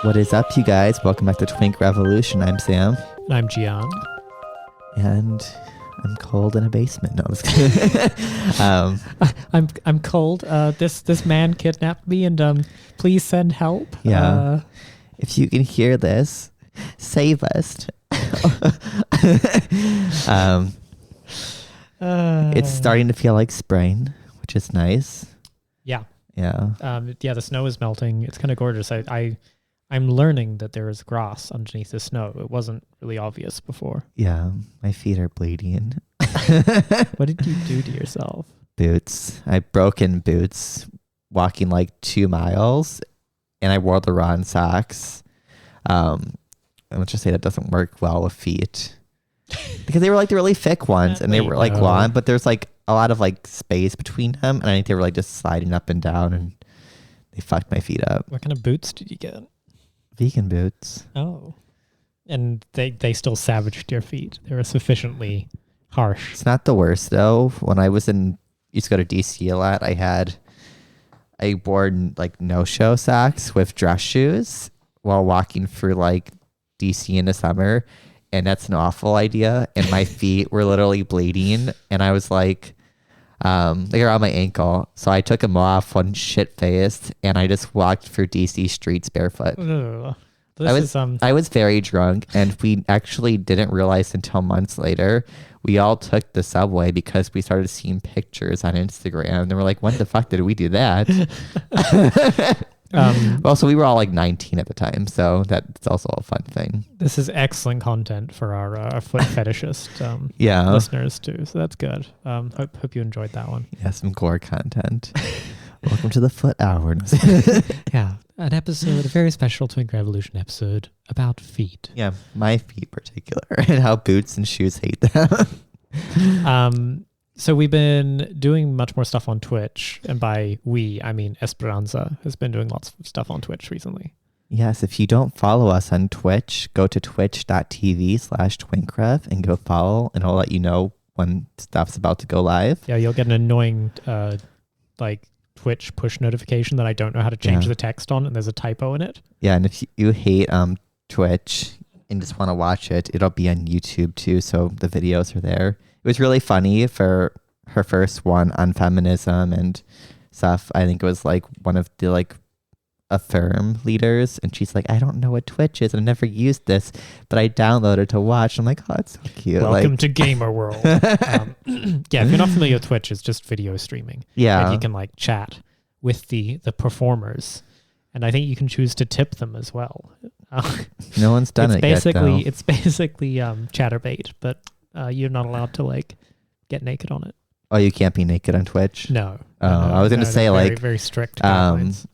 What is up, you guys? Welcome back to Twink Revolution. I'm Sam. And I'm Gian. And I'm cold in a basement. No, I'm just kidding. I'm cold. This man kidnapped me, and please send help. Yeah. If you can hear this, save us. It's starting to feel like spring, which is nice. Yeah. Yeah. The snow is melting. It's kind of gorgeous. I'm learning that there is grass underneath the snow. It wasn't really obvious before. Yeah. My feet are bleeding. What did you do to yourself? Boots. I broke in boots walking like 2 miles, and I wore the wrong socks. And let's just say that doesn't work well with feet because they were like the really thick ones, and they were like long, but there's like a lot of like space between them, and I think they were like just sliding up and down, and they fucked my feet up. What kind of boots did you get? Vegan boots. Oh, and they still savaged your feet. They were sufficiently harsh. It's not the worst though. When I used to go to DC a lot, I wore like no-show socks with dress shoes while walking through like DC in the summer, and that's an awful idea. And my feet were literally bleeding, and I was like around my ankle. So I took them off, one shit-faced, and I just walked through DC streets barefoot. I was very drunk, and we actually didn't realize until months later. We all took the subway because we started seeing pictures on Instagram, and we're like, when the fuck did we do that? Well, so we were all like 19 at the time, so that's also a fun thing. This is excellent content for our foot fetishist listeners too, so that's good. Hope you enjoyed that one. Yeah, some gore content. Welcome to the Foot Hour. Yeah, a very special Twink Revolution episode about feet. Yeah, my feet particular, and how boots and shoes hate them. So we've been doing much more stuff on Twitch, and by we, I mean Esperanza has been doing lots of stuff on Twitch recently. Yes, if you don't follow us on Twitch, go to twitch.tv/twinkrev and go follow, and I'll let you know when stuff's about to go live. Yeah, you'll get an annoying Twitch push notification that I don't know how to change the text on, and there's a typo in it. Yeah, and if you hate Twitch and just want to watch it, it'll be on YouTube too, so the videos are there. It was really funny for her first one on feminism and stuff. I think it was like one of the like Affirm leaders, and she's like, I don't know what Twitch is, and I never used this, but I downloaded to watch. I'm like, oh, it's so cute. Welcome to Gamer World. If you're not familiar with Twitch, it's just video streaming. Yeah, and you can like chat with the performers, and I think you can choose to tip them as well. No one's done it yet, though. It's basically chatterbait, but you're not allowed to like get naked on it. Oh, you can't be naked on Twitch? No. I was gonna say very, like very strict guidelines.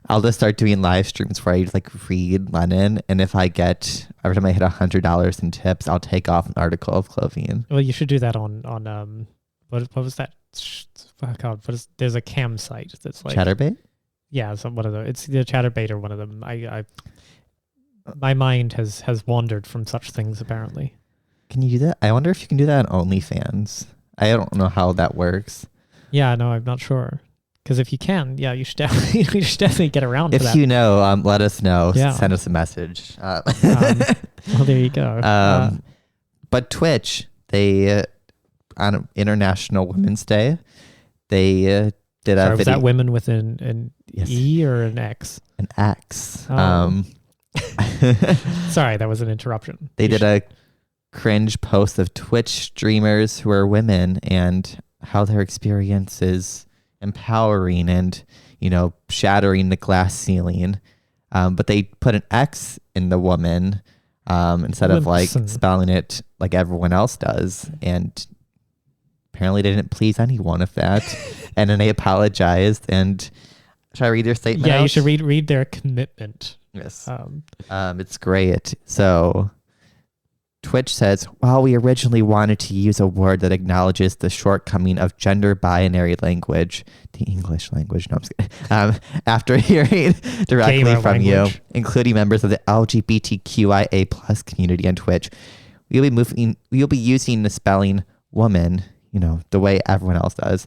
I'll just start doing live streams where I like read Lenin, and if I get every time I hit $100 in tips, I'll take off an article of clothing. Well, you should do that on what was that? Oh God, there's a cam site that's like Chatterbait. Yeah, one of those. It's the Chatterbait or one of them. My mind has wandered from such things apparently. Can you do that? I wonder if you can do that on OnlyFans. I don't know how that works. Yeah, no, I'm not sure. Because if you can, you should definitely get around to that. If you know, let us know. Yeah. Send us a message. Well, there you go. But Twitch, they on International Women's Day, they did a video. Was that women with an yes. E or an X? An X. Sorry, that was an interruption. They did a cringe post of Twitch streamers who are women and how their experience is empowering and, shattering the glass ceiling. But they put an X in the woman instead of like spelling it like everyone else does. And apparently they didn't please anyone with that. And then they apologized. And should I read their statement? Yeah, you should read their commitment. Yes. It's great. So Twitch says, while we originally wanted to use a word that acknowledges the shortcoming of gender binary language, the English language, no, I'm just kidding. After hearing directly Gamer from language. you, including members of the LGBTQIA+ community on Twitch, we'll be using the spelling woman the way everyone else does.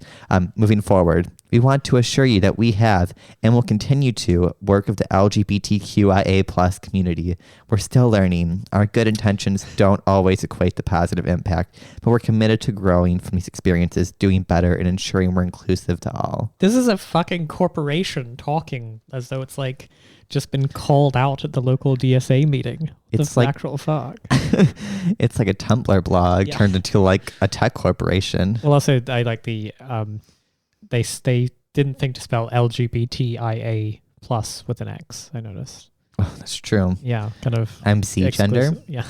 Moving forward, we want to assure you that we have and will continue to work with the LGBTQIA plus community. We're still learning. Our good intentions don't always equate to positive impact, but we're committed to growing from these experiences, doing better, and ensuring we're inclusive to all. This is a fucking corporation talking as though it's like just been called out at the local DSA meeting. It's like actual fuck. It's like a Tumblr blog turned into like a tech corporation. Well, also I like the they didn't think to spell LGBTIA plus with an X. I noticed. Oh, that's true. Yeah, kind of MC gender. Yeah.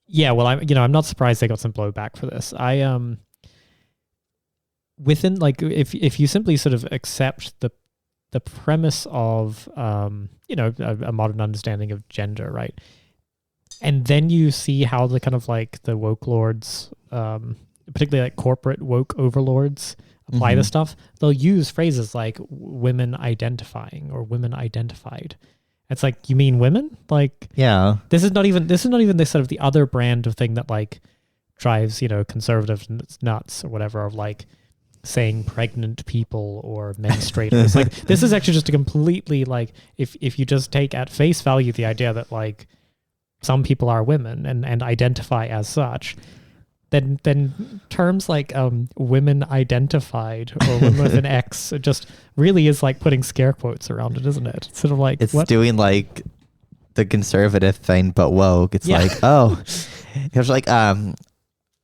Yeah. Well, I'm not surprised they got some blowback for this. Within like if you simply sort of accept the premise of a modern understanding of gender, right? And then you see how the kind of like the woke lords, particularly like corporate woke overlords, apply this stuff. They'll use phrases like women identifying or women identified. It's like, you mean women? Like, yeah, this is not even this sort of the other brand of thing that like drives conservatives nuts or whatever, of like saying pregnant people or menstruators. Like, this is actually just a completely like, if you just take at face value the idea that like some people are women and identify as such, then terms like women identified or women with an X just really is like putting scare quotes around it, isn't it? It's sort of like, it's doing like the conservative thing but woke. It's like, oh, it was like I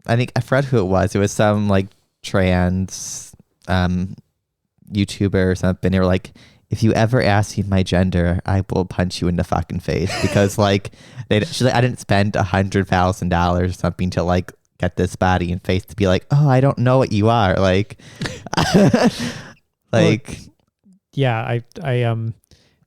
think I forgot who it was. It was some like trans YouTuber or something. They were like, if you ever ask me my gender, I will punch you in the fucking face, because like she's like, I didn't spend $100,000 or something to like get this body and face to be like, oh, I don't know what you are, like like well, yeah,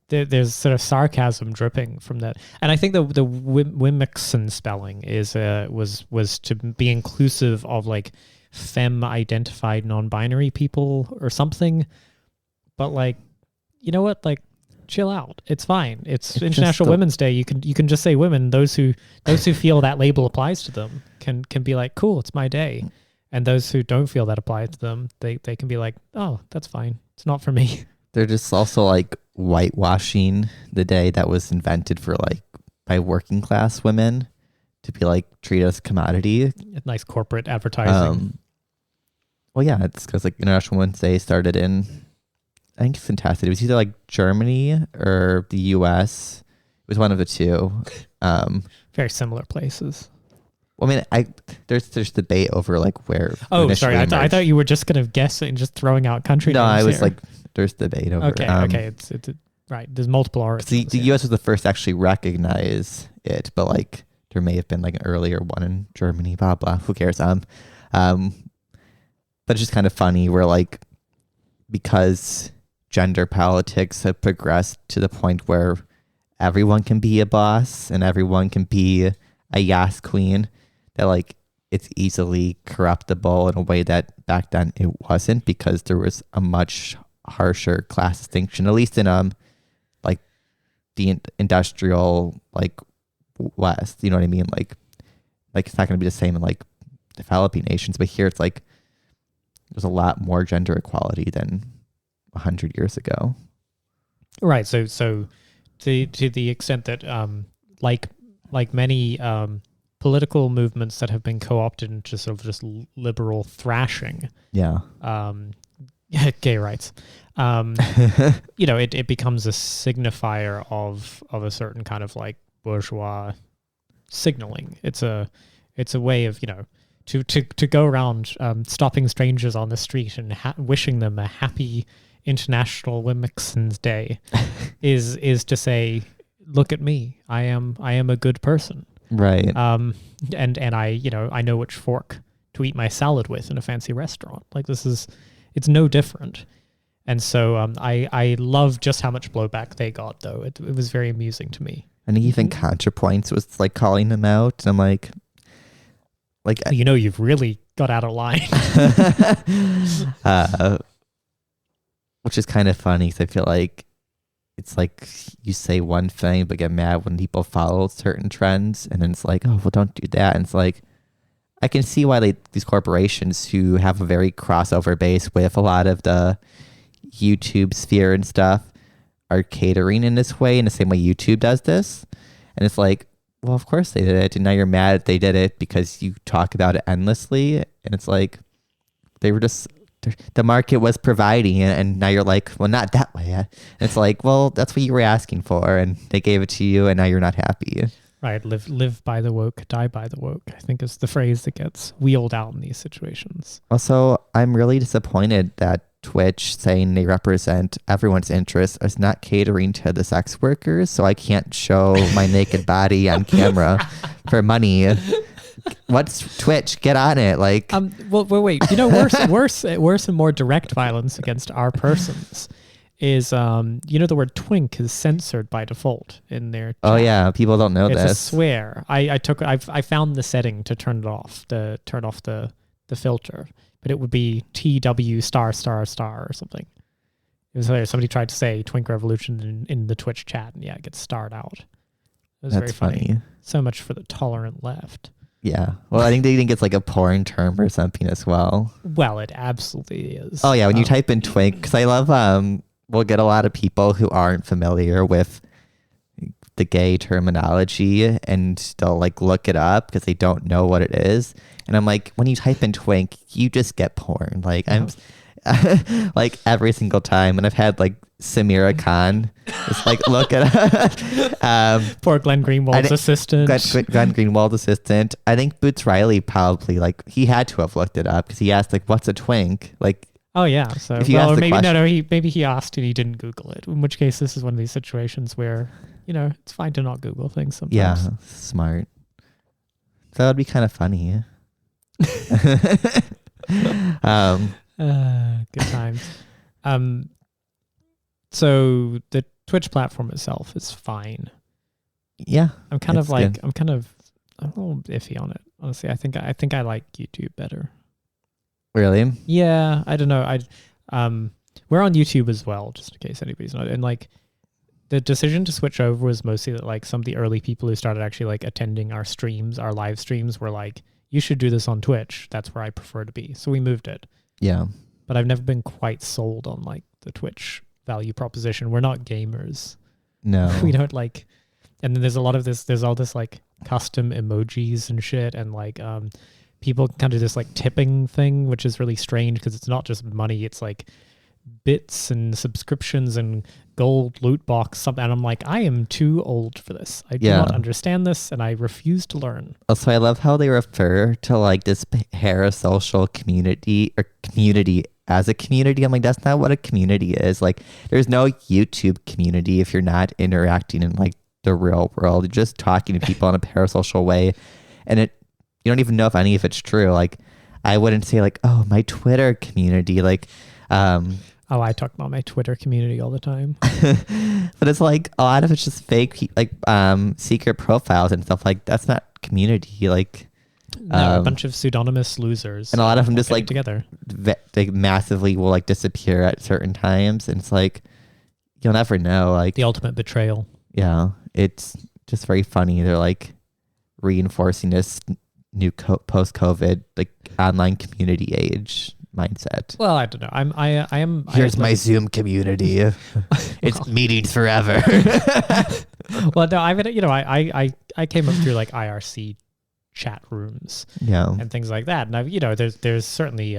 there's sort of sarcasm dripping from that, and I think the Wimixon spelling is was to be inclusive of like femme-identified non-binary people or something, but like, you know what? Like, chill out. It's fine. It's International Women's Day. You can just say women. Those who feel that label applies to them can be like, cool, it's my day. And those who don't feel that applies to them, they can be like, oh, that's fine. It's not for me. They're just also like whitewashing the day that was invented for like by working class women to be like treated as commodity. Nice corporate advertising. Well, yeah, it's because like International Women's Day started in, I think it's fantastic. It was either like Germany or the US. It was one of the two. Very similar places. Well, I mean, there's debate over like where. Oh, sorry. I thought you were just kind of guessing, just throwing out country names. No, I was here. like, there's debate over. Okay. It's right. There's multiple origins. The US was the first to actually recognize it, but like there may have been like an earlier one in Germany. Blah blah. Who cares? But it's just kind of funny where like, because gender politics have progressed to the point where everyone can be a boss and everyone can be a yas queen, that like it's easily corruptible in a way that back then it wasn't, because there was a much harsher class distinction, at least in like the industrial like West, you know what I mean? Like it's not going to be the same in like developing nations, but here it's like there's a lot more gender equality than 100 years ago. Right. So to the extent that like many political movements that have been co-opted into sort of just liberal thrashing. Yeah. Gay rights. It becomes a signifier of a certain kind of like bourgeois signaling. It's a way of, to go around stopping strangers on the street and wishing them a happy International Women's Day is to say, look at me, I am a good person, right? And I know which fork to eat my salad with in a fancy restaurant. Like, it's no different. And so I love just how much blowback they got, though. It was very amusing to me. And even ContraPoints was like calling them out, and I'm like you've really got out of line. Which is kind of funny, because I feel like it's like you say one thing but get mad when people follow certain trends, and then it's like, oh, well, don't do that. And it's like, I can see why these corporations who have a very crossover base with a lot of the YouTube sphere and stuff are catering in this way, in the same way YouTube does this. And it's like, well, of course they did it. And now you're mad that they did it because you talk about it endlessly. And it's like, they were just, the market was providing it. And now you're like, well, not that way. And it's like, well, that's what you were asking for. And they gave it to you. And now you're not happy. Right. Live by the woke, die by the woke, I think is the phrase that gets wheeled out in these situations. Also, I'm really disappointed that Twitch, saying they represent everyone's interests, is not catering to the sex workers. So I can't show my naked body on camera for money. What's Twitch? Get on it. Like, well, wait. You know, worse and more direct violence against our persons is, you know, the word twink is censored by default in their chat. Oh yeah, people don't know it's this. A swear. I found the setting to turn it off, to turn off the filter, but it would be TW *** or something. It was hilarious. Somebody tried to say twink revolution in the Twitch chat, and yeah, it gets starred out. It was That's very funny. funny. So much for the tolerant left. Yeah. Well, I think they think it's like a porn term or something as well. Well, it absolutely is. Oh yeah, when you type in twink, because I love we'll get a lot of people who aren't familiar with the gay terminology, and they'll like look it up because they don't know what it is. And I'm like, when you type in twink, you just get porn. Like I'm like every single time. And I've had like Samira Khan just like look at poor Glenn Greenwald's assistant. Glenn Greenwald's assistant. I think Boots Riley probably like he had to have looked it up because he asked like, what's a twink? Like, oh yeah. So if you ask the maybe question, maybe he asked and he didn't Google it. In which case, this is one of these situations where, you know, it's fine to not Google things sometimes. Yeah, smart. So that would be kind of funny. Good times. So the Twitch platform itself is fine. Yeah, I'm kind of like good. I'm a little iffy on it. Honestly, I think I like YouTube better. Really? Yeah, I don't know. We're on YouTube as well, just in case anybody's not. And like the decision to switch over was mostly that like some of the early people who started actually like attending our streams, our live streams, were like, you should do this on Twitch. That's where I prefer to be. So we moved it. Yeah. But I've never been quite sold on like the Twitch value proposition. We're not gamers. No. We don't like, and then there's a lot of this, there's all this like custom emojis and shit. And like, people kind of this like tipping thing, which is really strange because it's not just money. It's like bits and subscriptions and gold loot box something. And I'm like, I am too old for this. I do not understand this, and I refuse to learn. Also, I love how they refer to like this parasocial community or community as a community. I'm like, that's not what a community is. Like, there's no YouTube community if you're not interacting in like the real world. You're just talking to people in a parasocial way, and you don't even know if any of it's true. Like, I wouldn't say like, oh, my Twitter community, like, oh, I talk about my Twitter community all the time. but it's like a lot of it's just fake, like secret profiles and stuff. Like, that's not community. Like, no, a bunch of pseudonymous losers, and a lot of them just like together. They massively will like disappear at certain times, and it's like you'll never know. Like the ultimate betrayal. Yeah, it's just very funny. They're like reinforcing this new post-COVID like online community age mindset. Well, I don't know. I am. Here's my Zoom community. It's meetings forever. Well, no, I mean, you know, I came up through like IRC chat rooms, and things like that, and I've, you know, there's certainly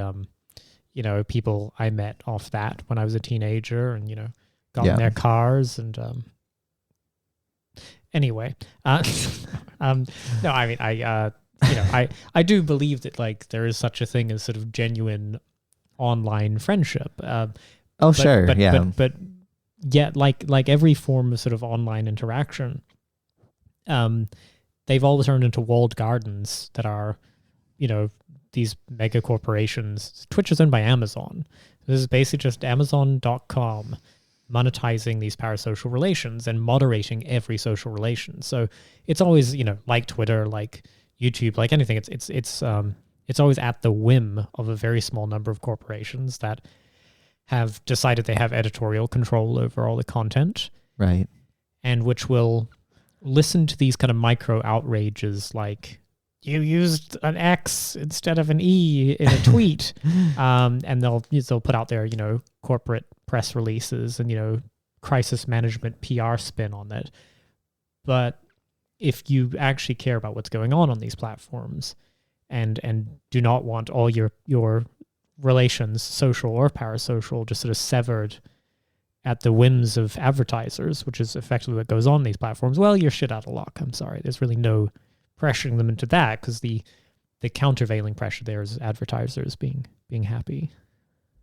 you know, people I met off that when I was a teenager, and you know, got in their cars and anyway, no, I mean, you know, I do believe that like there is such a thing as sort of genuine online friendship. Sure, but yet, like every form of sort of online interaction, they've all turned into walled gardens that are, you know, these mega corporations. Twitch is owned by Amazon. This is basically just Amazon.com monetizing these parasocial relations and moderating every social relation. So it's always, you know, like Twitter, like YouTube, like anything, it's always at the whim of a very small number of corporations that have decided they have editorial control over all the content. Right. And which will listen to these kind of micro outrages like, you used an X instead of an E in a tweet. And they'll put out their, corporate press releases and, crisis management PR spin on it. But if you actually care about what's going on these platforms and do not want all your relations, social or parasocial, just sort of severed at the whims of advertisers, which is effectively what goes on these platforms, well, you're shit out of luck. I'm sorry. There's really no pressuring them into that, because the countervailing pressure there is advertisers being happy.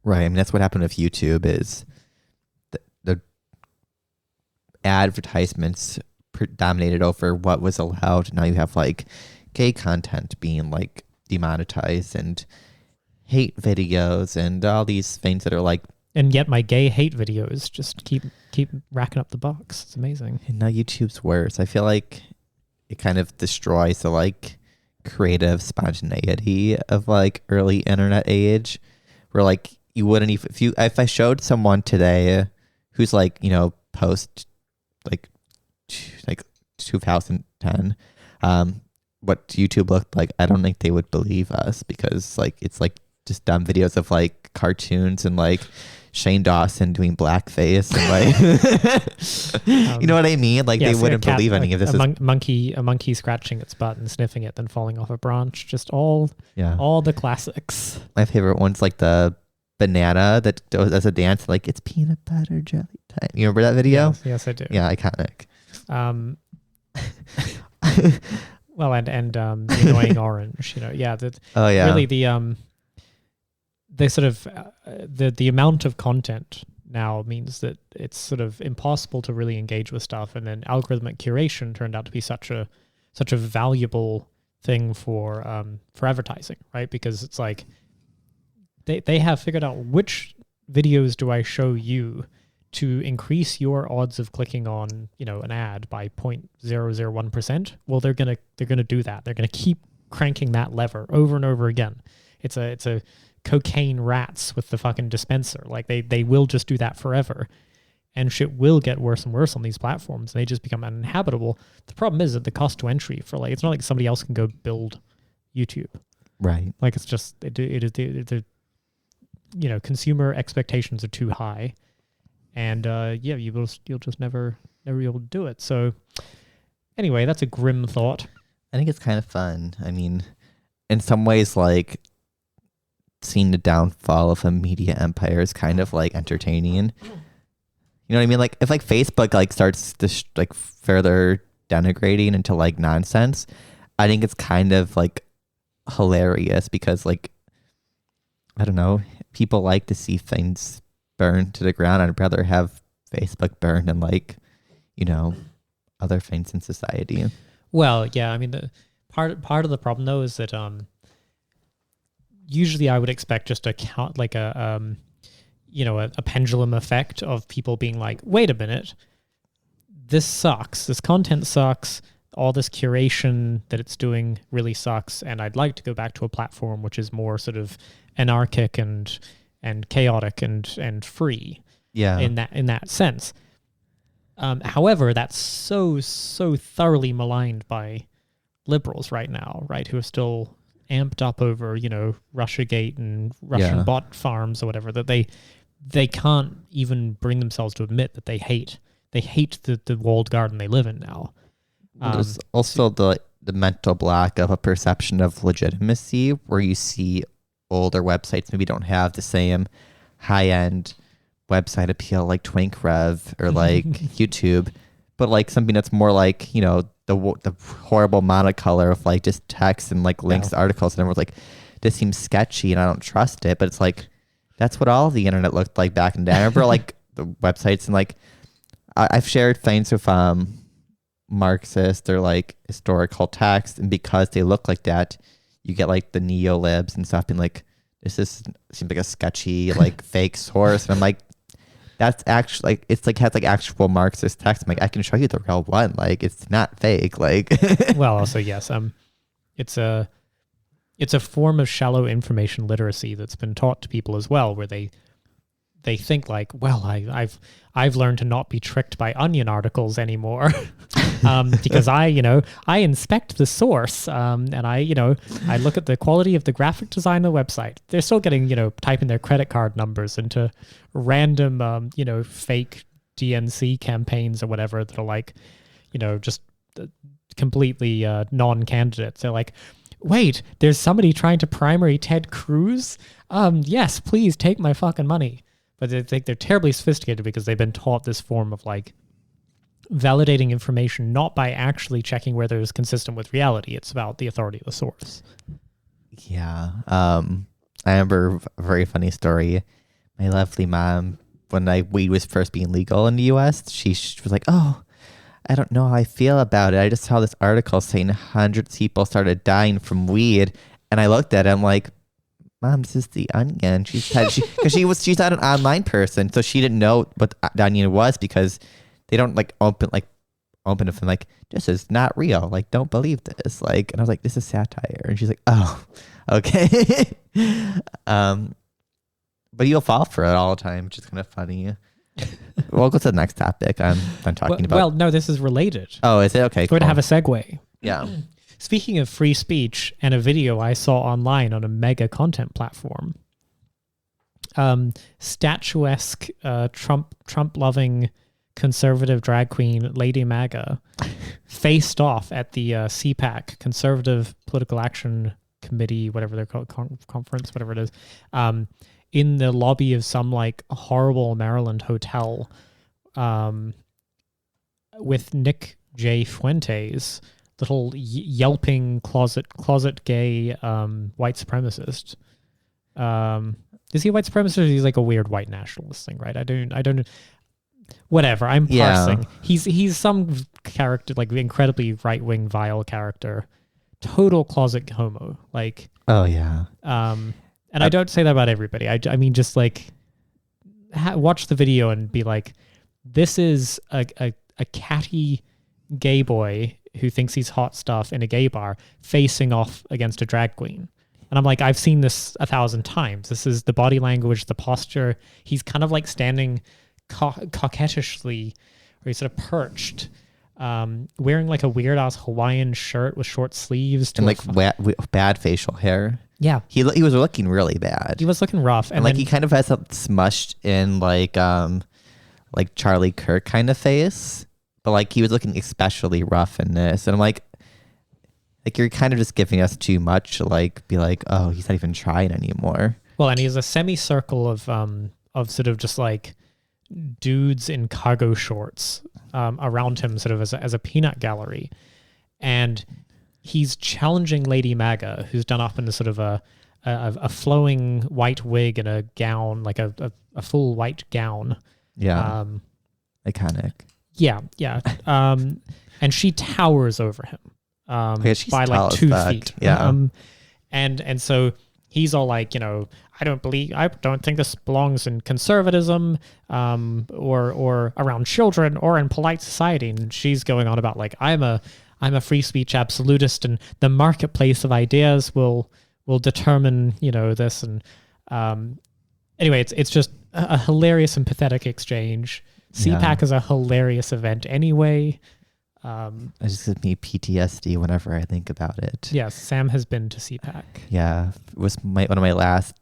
Right. I mean, that's what happened with YouTube is the advertisements dominated over what was allowed. Now you have like gay content being like demonetized and hate videos and all these things that are like. And yet my gay hate videos just keep racking up the bucks. It's amazing. And now YouTube's worse. I feel like it kind of destroys the like creative spontaneity of like early internet age, where like you wouldn't even, if I showed someone today who's like, post like 2010, what YouTube looked like, I don't think they would believe us, because like it's like just dumb videos of like cartoons and like Shane Dawson doing blackface and like you know what I mean? Like they wouldn't believe any of this. A monkey scratching its butt and sniffing it, then falling off a branch. Just all the classics. My favorite one's like the banana that does as a dance, like it's peanut butter jelly time. You remember that video? Yes, I do. Yeah, iconic. Well, and the annoying orange. Really the sort of the amount of content now means that it's sort of impossible to really engage with stuff, and then algorithmic curation turned out to be such a valuable thing for advertising, right? Because it's like they have figured out which videos do I show you to increase your odds of clicking on an ad by 0.001%. Well, they're gonna do that. They're gonna keep cranking that lever over and over again. It's a cocaine rats with the fucking dispenser. Like they will just do that forever, and shit will get worse and worse on these platforms, and they just become uninhabitable. The problem is that the cost to entry for like, it's not like somebody else can go build YouTube, right? Like it's just consumer expectations are too high, and you'll just never be able to do it. So anyway, that's a grim thought. I think it's kind of fun. I mean, in some ways, like seeing the downfall of a media empire is kind of like entertaining. You know what I mean? Like if like Facebook like starts this like further denigrating into like nonsense, I think it's kind of like hilarious, because like, I don't know, people like to see things burn to the ground. I'd rather have Facebook burn than like, other things in society. Well, yeah, I mean, the part of the problem though is that usually I would expect just a count, like a pendulum effect of people being like, wait a minute, this sucks. This content sucks. All this curation that it's doing really sucks. And I'd like to go back to a platform which is more sort of anarchic and chaotic and free. Yeah. In that sense. However, that's so thoroughly maligned by liberals right now, right? Who are still amped up over, Russiagate and Russian bot farms or whatever, that they can't even bring themselves to admit that they hate the walled garden they live in now. There's also the mental block of a perception of legitimacy, where you see older websites maybe don't have the same high-end website appeal like TwinkRev or like YouTube, but like something that's more like, the horrible monocolor of like just text and like links to articles, and everyone's like, this seems sketchy and I don't trust it. But it's like, that's what all the internet looked like back in the day. I remember like the websites, and like I've shared things with Marxist or like historical text, and because they look like that, you get like the neo-libs and stuff being like, seems like a sketchy like fake source, and I'm like, that's actually like, it's like has like actual Marxist text. I'm like, I can show you the real one. Like it's not fake. Like well, also yes, it's a form of shallow information literacy that's been taught to people as well, where they they think like, well, I've learned to not be tricked by Onion articles anymore, because I inspect the source, and I look at the quality of the graphic design of the website. They're still getting, typing their credit card numbers into random, fake DNC campaigns or whatever that are like, just completely non-candidates. They're like, wait, there's somebody trying to primary Ted Cruz? Yes, please take my fucking money. But they think they're terribly sophisticated because they've been taught this form of like validating information not by actually checking whether it's consistent with reality. It's about the authority of the source. Yeah. I remember a very funny story. My lovely mom, when weed was first being legal in the U.S., she was like, oh, I don't know how I feel about it. I just saw this article saying hundreds of people started dying from weed. And I looked at it, I'm like, Mom, this is the Onion. She's not an online person, so she didn't know what the Onion was because they don't open it from like, this is not real. Like, don't believe this. Like, and I was like, this is satire. And she's like, oh, okay. But you'll fall for it all the time, which is kind of funny. We'll go to the next topic I'm talking about. Well, no, this is related. Oh, is it? Okay, We're going to have a segue. Yeah. Speaking of free speech and a video I saw online on a MAGA content platform, statuesque, Trump-loving conservative drag queen Lady MAGA faced off at the CPAC, Conservative Political Action Committee, whatever they're called, conference, whatever it is, in the lobby of some like horrible Maryland hotel, with Nick J. Fuentes, little yelping closet gay white supremacist. Is he a white supremacist or is he like a weird white nationalist thing, right? I don't whatever. I'm parsing. Yeah. He's some character, like incredibly right-wing vile character. Total closet homo. Like, oh yeah. And I don't say that about everybody. I mean, just like watch the video and be like, this is a catty gay boy who thinks he's hot stuff in a gay bar facing off against a drag queen. And I'm like, I've seen this 1,000 times. This is the body language, the posture. He's kind of like standing coquettishly, or he's sort of perched, wearing like a weird ass Hawaiian shirt with short sleeves. And like bad facial hair. Yeah. He was looking really bad. He was looking rough. And like he kind of has a smushed in like Charlie Kirk kind of face. But like he was looking especially rough in this. And I'm like you're kind of just giving us too much to like be like, oh, he's not even trying anymore. Well, and he has a semicircle of sort of just like dudes in cargo shorts around him, sort of as a peanut gallery. And he's challenging Lady MAGA, who's done up in the sort of a flowing white wig and a gown, like a full white gown. Yeah. Iconic. Yeah. And she towers over him by like 2 feet. Yeah. And so he's all like, I don't think this belongs in conservatism, or around children or in polite society. And she's going on about like, I'm a free speech absolutist, and the marketplace of ideas will determine, this. And anyway, it's just a hilarious and pathetic exchange. CPAC is a hilarious event anyway. It just gives me PTSD whenever I think about it. Yes, Sam has been to CPAC. Yeah, it was one of my last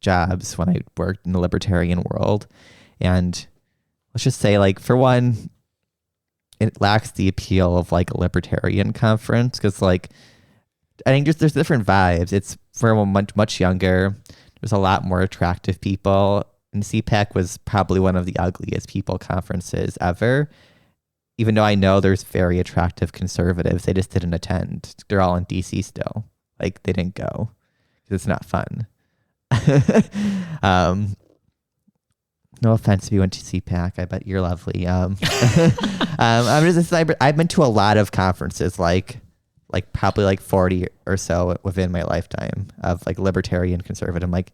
jobs when I worked in the libertarian world. And let's just say, like, for one, it lacks the appeal of like a libertarian conference because, like, I think there's different vibes. It's for much younger. There's a lot more attractive people. And CPAC was probably one of the ugliest people conferences ever. Even though I know there's very attractive conservatives, they just didn't attend. They're all in DC still. Like, they didn't go because it's not fun. No offense if you went to CPAC. I bet you're lovely. I've been to a lot of conferences, like probably like 40 or so within my lifetime of like libertarian conservative. I'm like,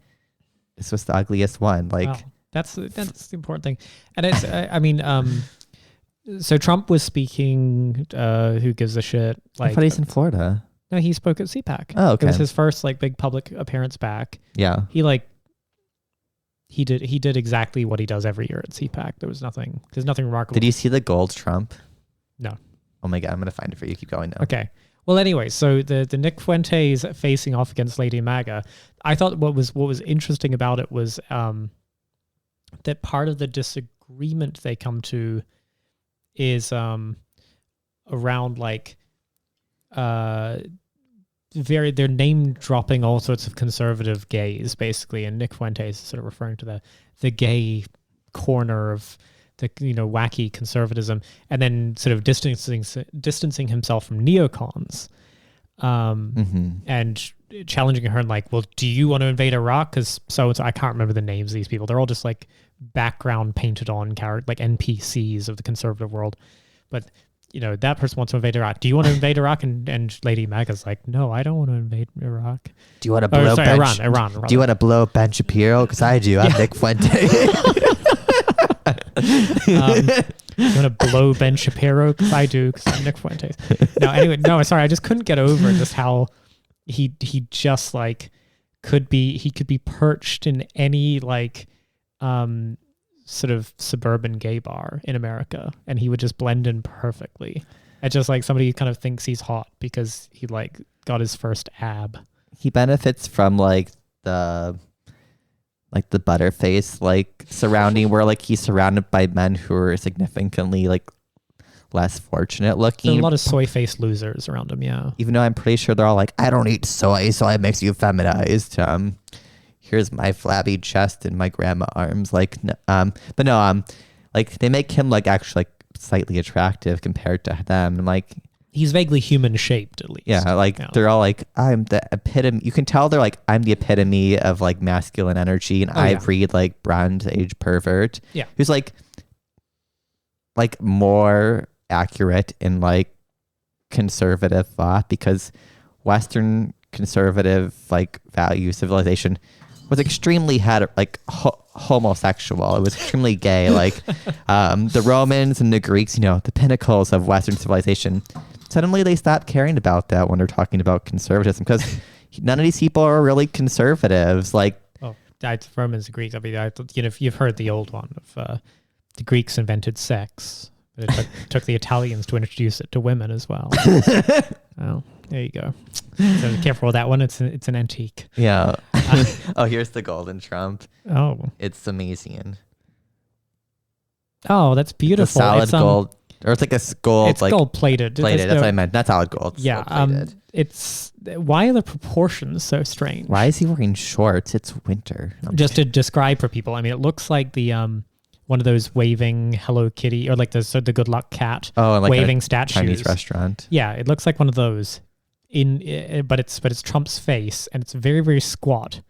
this was the ugliest one. Like, wow. That's the important thing. And it's, so Trump was speaking, who gives a shit? Like, I thought he's in Florida. No, he spoke at CPAC. Oh, okay. It was his first like big public appearance back. Yeah. He like he did exactly what he does every year at CPAC. There's nothing remarkable. Did you see the gold Trump? No. Oh my God, I'm gonna find it for you. Keep going now. Okay. Well, anyway, so the Nick Fuentes facing off against Lady MAGA, I thought what was interesting about it was that part of the disagreement they come to is around like they're name dropping all sorts of conservative gays basically, and Nick Fuentes is sort of referring to the gay corner of the wacky conservatism, and then sort of distancing himself from neocons, and challenging her and like, well, do you want to invade Iraq? Because so I can't remember the names of these people. They're all just like background painted on character, like NPCs of the conservative world, but. That person wants to invade Iraq. Do you want to invade Iraq? And Lady MAGA's like, no, I don't want to invade Iraq. Do you want to blow Iran? Do you want to blow Ben Shapiro? Because I do. I'm Nick Fuentes. You want to blow Ben Shapiro? Because I do. Because I'm Nick Fuentes. No, sorry. I just couldn't get over just how he just like could be perched in any like sort of suburban gay bar in America, and he would just blend in perfectly. It's just like somebody kind of thinks he's hot because he like got his first ab. He benefits from like the butterface like surrounding where like he's surrounded by men who are significantly like less fortunate looking. There's a lot of soy faced losers around him, yeah. Even though I'm pretty sure they're all like, I don't eat soy it makes you feminized. Here's my flabby chest and my grandma arms. Like, but no, like they make him like actually like slightly attractive compared to them. And like, he's vaguely human shaped at least. Yeah. Like they're all like, I'm the epitome. You can tell they're like, I'm the epitome of like masculine energy. And I read like Bronze Age pervert. Yeah. Who's like more accurate in like conservative thought, because Western conservative like value civilization was extremely homosexual. It was extremely gay. Like the Romans and the Greeks, the pinnacles of Western civilization. Suddenly they stopped caring about that when they're talking about conservatism, because none of these people are really conservatives. Like, Romans and Greeks. I mean, you've heard the old one of the Greeks invented sex. But it took the Italians to introduce it to women as well. Oh, there you go. So be careful with that one. It's an antique. Yeah. Oh, here's the golden Trump. Oh, it's amazing. Oh, that's beautiful. It's a solid gold, or it's like a gold. It's like gold plated. Plated. That's what I meant. Not solid gold. Yeah. It's why are the proportions so strange? Why is he wearing shorts? It's winter. Just to describe for people, I mean, it looks like the one of those waving Hello Kitty, or like the Good Luck cat like waving statues. Chinese restaurant. Yeah, it looks like one of those. But it's Trump's face, and it's very, very squat.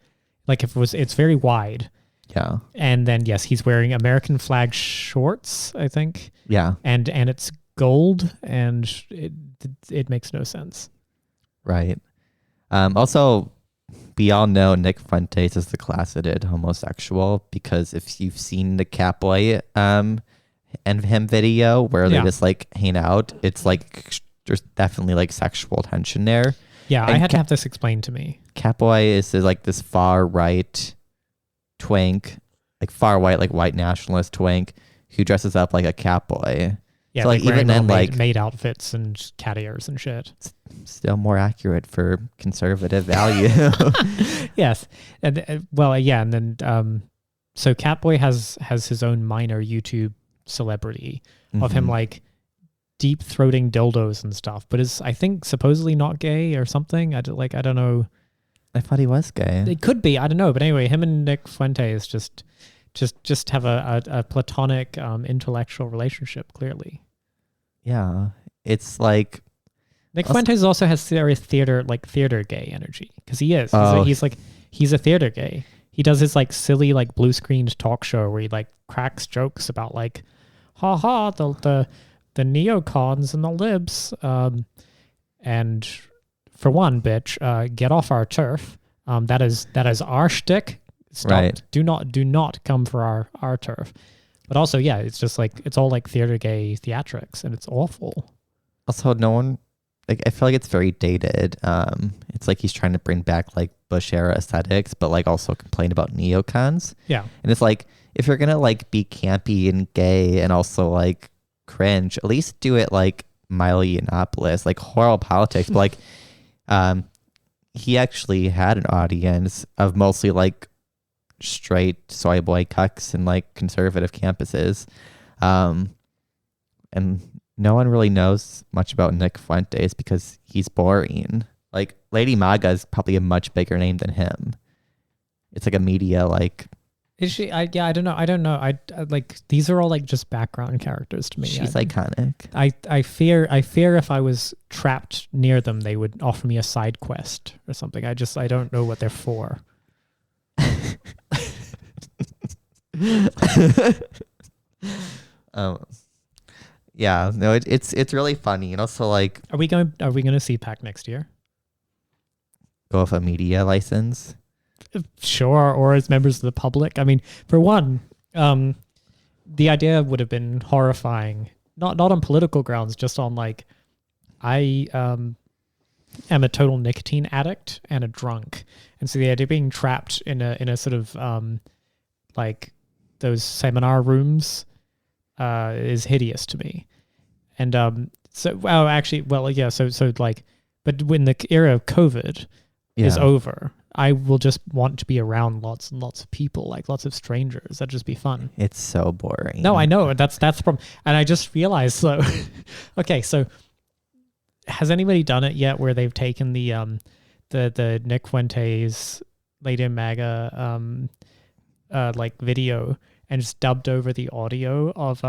Like it's very wide. Yeah. And then yes, he's wearing American flag shorts, I think. Yeah. And it's gold, and it makes no sense. Right. Also, we all know Nick Fuentes is the closeted homosexual, because if you've seen the Catboy and him video where they just like hang out, it's like there's definitely like sexual tension there. Yeah, and I had to have this explained to me. Catboy is like this far right twink, like far white, like white nationalist twink who dresses up like a catboy. Yeah, so like even then, like maid outfits and cat ears and shit. Still more accurate for conservative value. Yes, and and then so Catboy has his own minor YouTube celebrity of him like deep throating dildos and stuff, but is I think supposedly not gay or something. I don't know. I thought he was gay. It could be. I don't know. But anyway, him and Nick Fuentes just have a platonic intellectual relationship, clearly. Yeah. It's like Nick Fuentes also has very theater gay energy, because he is. He's a theater gay. He does his like silly like blue screened talk show where he like cracks jokes about like, the neocons and the libs, and for one, bitch, get off our turf. That is our shtick. Stop. Right. Do not come for our turf. But also, yeah, it's just like it's all like theater gay theatrics, and it's awful. Also, no one, like, I feel like it's very dated. It's like he's trying to bring back like Bush era aesthetics, but like also complain about neocons. Yeah. And it's like, if you're gonna like be campy and gay and also like cringe, at least do it like Miley Yiannopoulos, like horrible politics. But like, he actually had an audience of mostly like straight soy boy cucks and like conservative campuses. And no one really knows much about Nick Fuentes because he's boring. Like Lady MAGA is probably a much bigger name than him. It's like a media like. Is she? I don't know. I like these are all like just background characters to me. She's iconic. I fear if I was trapped near them, they would offer me a side quest or something. I don't know what they're for. Yeah, no, it's really funny, and also like, are we going to CPAC next year? Go with a media license. Sure, or as members of the public. I mean, for one, the idea would have been horrifying. Not on political grounds, just on like, I am a total nicotine addict and a drunk, and so the idea of being trapped in a sort of like those seminar rooms is hideous to me. And so like, but when the era of COVID is over, I will just want to be around lots and lots of people, like lots of strangers. That'd just be fun. It's so boring. No, I know. That's the problem. And I just realized, so, okay, so has anybody done it yet where they've taken the Nick Fuentes Lady MAGA like video and just dubbed over the audio of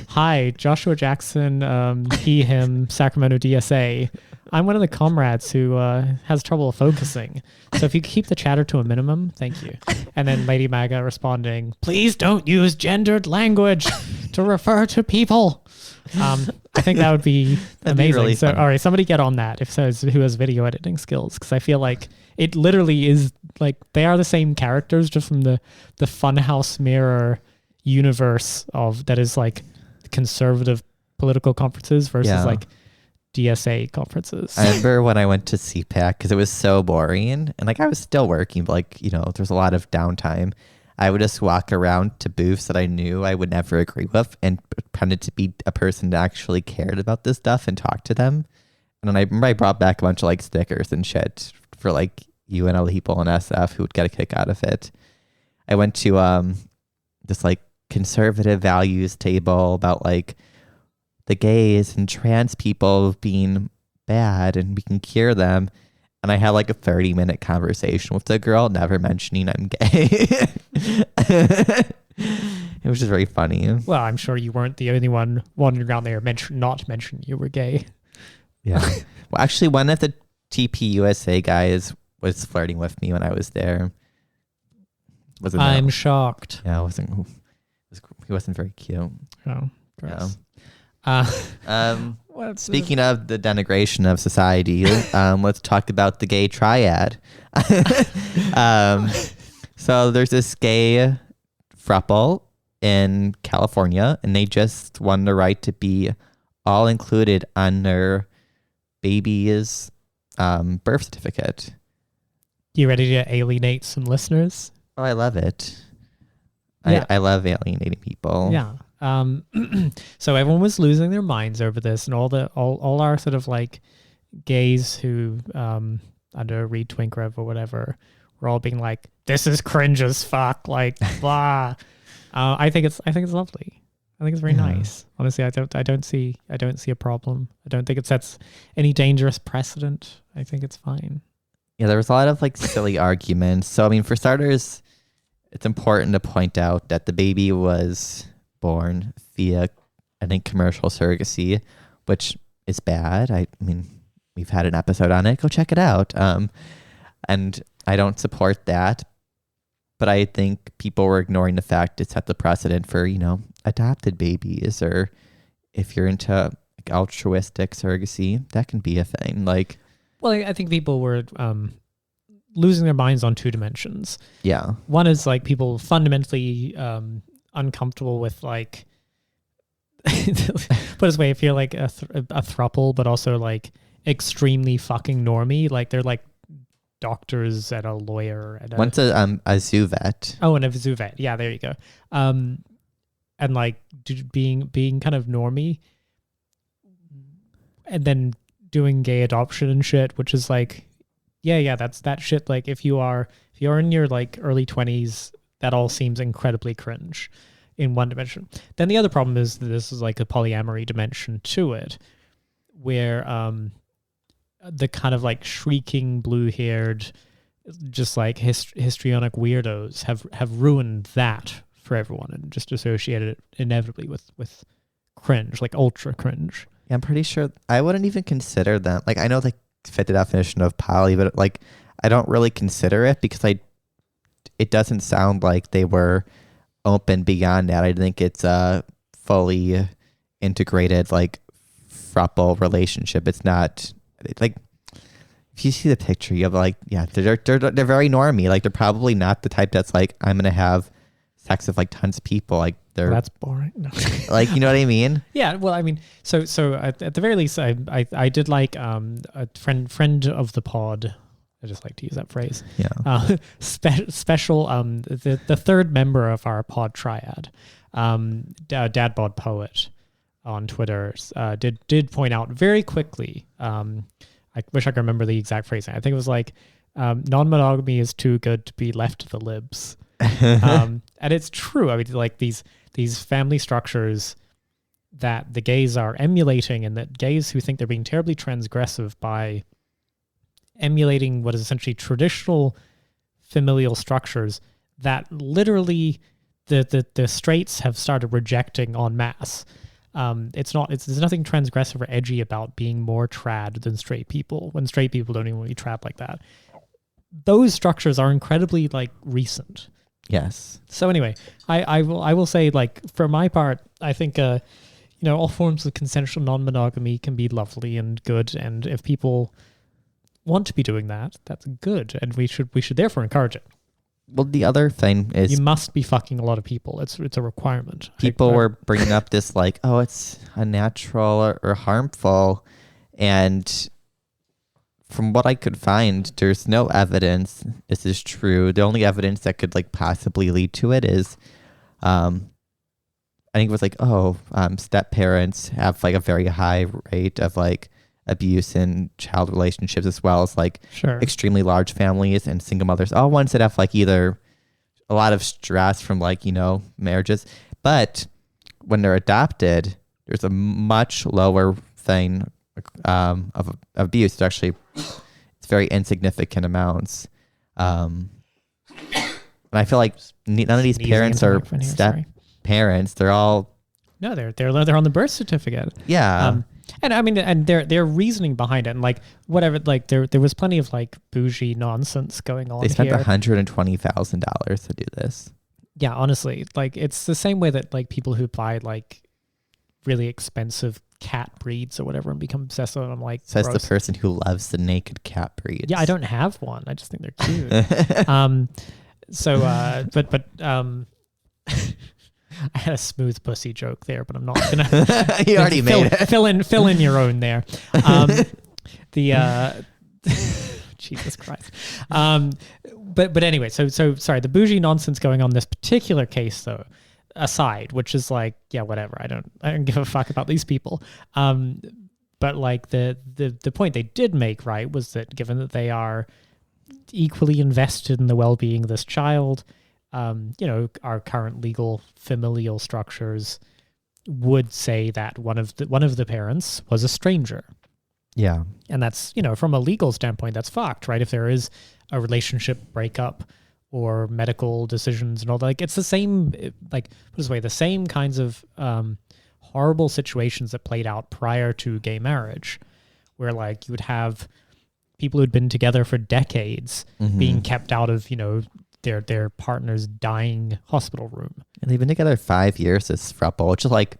hi, Joshua Jackson, he, him, Sacramento DSA. I'm one of the comrades who has trouble focusing. So if you keep the chatter to a minimum, thank you. And then Lady MAGA responding, please don't use gendered language to refer to people. I think that would be amazing. Really so, all right, somebody get on that who has video editing skills, because I feel like it literally is like they are the same characters, just from the Funhouse Mirror universe of that is like conservative political conferences versus like DSA conferences. I remember when I went to CPAC, because it was so boring, and like I was still working, but like, you know, there's a lot of downtime. I would just walk around to booths that I knew I would never agree with and pretended to be a person that actually cared about this stuff and talk to them. And then I remember I brought back a bunch of like stickers and shit for like UNL people in SF who would get a kick out of it. I went to this like conservative values table about like the gays and trans people being bad and we can cure them. And I had like a 30-minute conversation with the girl, never mentioning I'm gay. It was just very funny. Well, I'm sure you weren't the only one wandering around there not mentioning you were gay. Yeah. Well, actually, one of the TPUSA guys was flirting with me when I was there. I'm shocked. Yeah, he wasn't very cute. Oh, gross. Yeah. Speaking of the denigration of society, let's talk about the gay triad. So there's this gay throuple in California, and they just won the right to be all included on their baby's birth certificate. You ready to alienate some listeners? Oh, I love it. Yeah. I love alienating people. Yeah. So everyone was losing their minds over this, and all our sort of like gays who under Reed Twinkrev or whatever were all being like, "This is cringe as fuck," like blah. I think it's lovely. I think it's very nice. Honestly, I don't see a problem. I don't think it sets any dangerous precedent. I think it's fine. Yeah, there was a lot of like silly arguments. So I mean, for starters, it's important to point out that the baby was born via, I think, commercial surrogacy, which is bad. I mean, we've had an episode on it. Go check it out. And I don't support that, but I think people were ignoring the fact it set the precedent for, you know, adopted babies, or if you're into like altruistic surrogacy, that can be a thing. Like, well, I think people were losing their minds on two dimensions. Yeah. One is like people fundamentally uncomfortable with like put this way, if you're like a throuple but also like extremely fucking normie, like they're like doctors and a lawyer and One's a zoo vet. Oh, and a zoo vet. Yeah, there you go. And like being kind of normie, and then doing gay adoption and shit, which is like, yeah, that's that shit. Like if you're in your like early 20s, that all seems incredibly cringe in one dimension. Then the other problem is that this is like a polyamory dimension to it, where the kind of like shrieking blue-haired, just like histrionic weirdos have ruined that for everyone and just associated it inevitably with cringe, like ultra cringe. Yeah, I'm pretty sure I wouldn't even consider them. Like, I know they fit the definition of poly, but like, I don't really consider it because it doesn't sound like they were open beyond that. I think it's a fully integrated like throuple relationship. It's not like, if you see the picture, you have like, yeah, they're very normy. Like, they're probably not the type that's like, I'm gonna have sex with like tons of people. Like, they're that's boring. No. Like, you know what I mean? Yeah. Well, I mean, so at the very least, I did like a friend of the pod. I just like to use that phrase. Yeah. Special. The third member of our pod triad, Dad Bod Poet on Twitter, did point out very quickly. I wish I could remember the exact phrasing. I think it was like, non-monogamy is too good to be left to the libs. And it's true. I mean, like these family structures that the gays are emulating, and that gays who think they're being terribly transgressive by emulating what is essentially traditional familial structures that literally the straights have started rejecting en masse. There's nothing transgressive or edgy about being more trad than straight people, when straight people don't even want to be trad like that. Those structures are incredibly like recent. Yes. So anyway, I will say, like, for my part, I think all forms of consensual non-monogamy can be lovely and good, and if people want to be doing that, that's good, and we should therefore encourage it. Well, the other thing is, you must be fucking a lot of people. It's a requirement. People were bringing up this like, oh, it's unnatural or harmful, and from what I could find, there's no evidence this is true. The only evidence that could like possibly lead to it is, I think it was like, step parents have like a very high rate of like abuse in child relationships, as well as like extremely large families and single mothers, all ones that have like either a lot of stress from like, marriages, but when they're adopted, there's a much lower thing of abuse. It's actually, it's very insignificant amounts. And I feel like none of these parents are step parents. They're all they're on the birth certificate. Yeah. And I mean, and their reasoning behind it, and like whatever, like there was plenty of like bougie nonsense going on. They spent here. $120,000 to do this. Yeah, honestly, like it's the same way that like people who buy like really expensive cat breeds or whatever and become obsessed with them. Like, says the person who loves the naked cat breeds. Yeah, I don't have one. I just think they're cute. I had a smooth pussy joke there, but I'm not gonna. You already made it. Fill in your own there. Jesus Christ. But anyway, so sorry. The bougie nonsense going on this particular case, though, aside, which is like, yeah, whatever. I don't give a fuck about these people. But like the point they did make, right, was that given that they are equally invested in the well-being of this child, our current legal familial structures would say that one of the parents was a stranger. Yeah. And that's, from a legal standpoint, that's fucked, right? If there is a relationship breakup or medical decisions and all that, like it's the same, like, put this way, the same kinds of horrible situations that played out prior to gay marriage, where like you would have people who'd been together for decades being kept out of, their partner's dying hospital room. And they've been together 5 years, this throuple, which is like,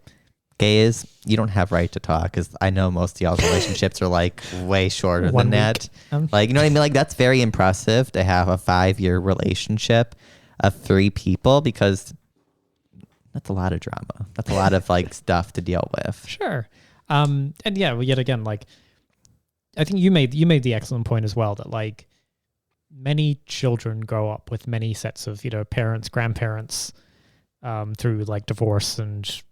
gays, you don't have right to talk, because I know most of y'all's relationships are like way shorter than that. Like, you know what I mean? Like, that's very impressive to have a 5-year relationship of 3 people, because that's a lot of drama. That's a lot of like stuff to deal with. Sure. And yeah, well, yet again, like, I think you made the excellent point as well that like, many children grow up with many sets of, parents, grandparents, through like divorce and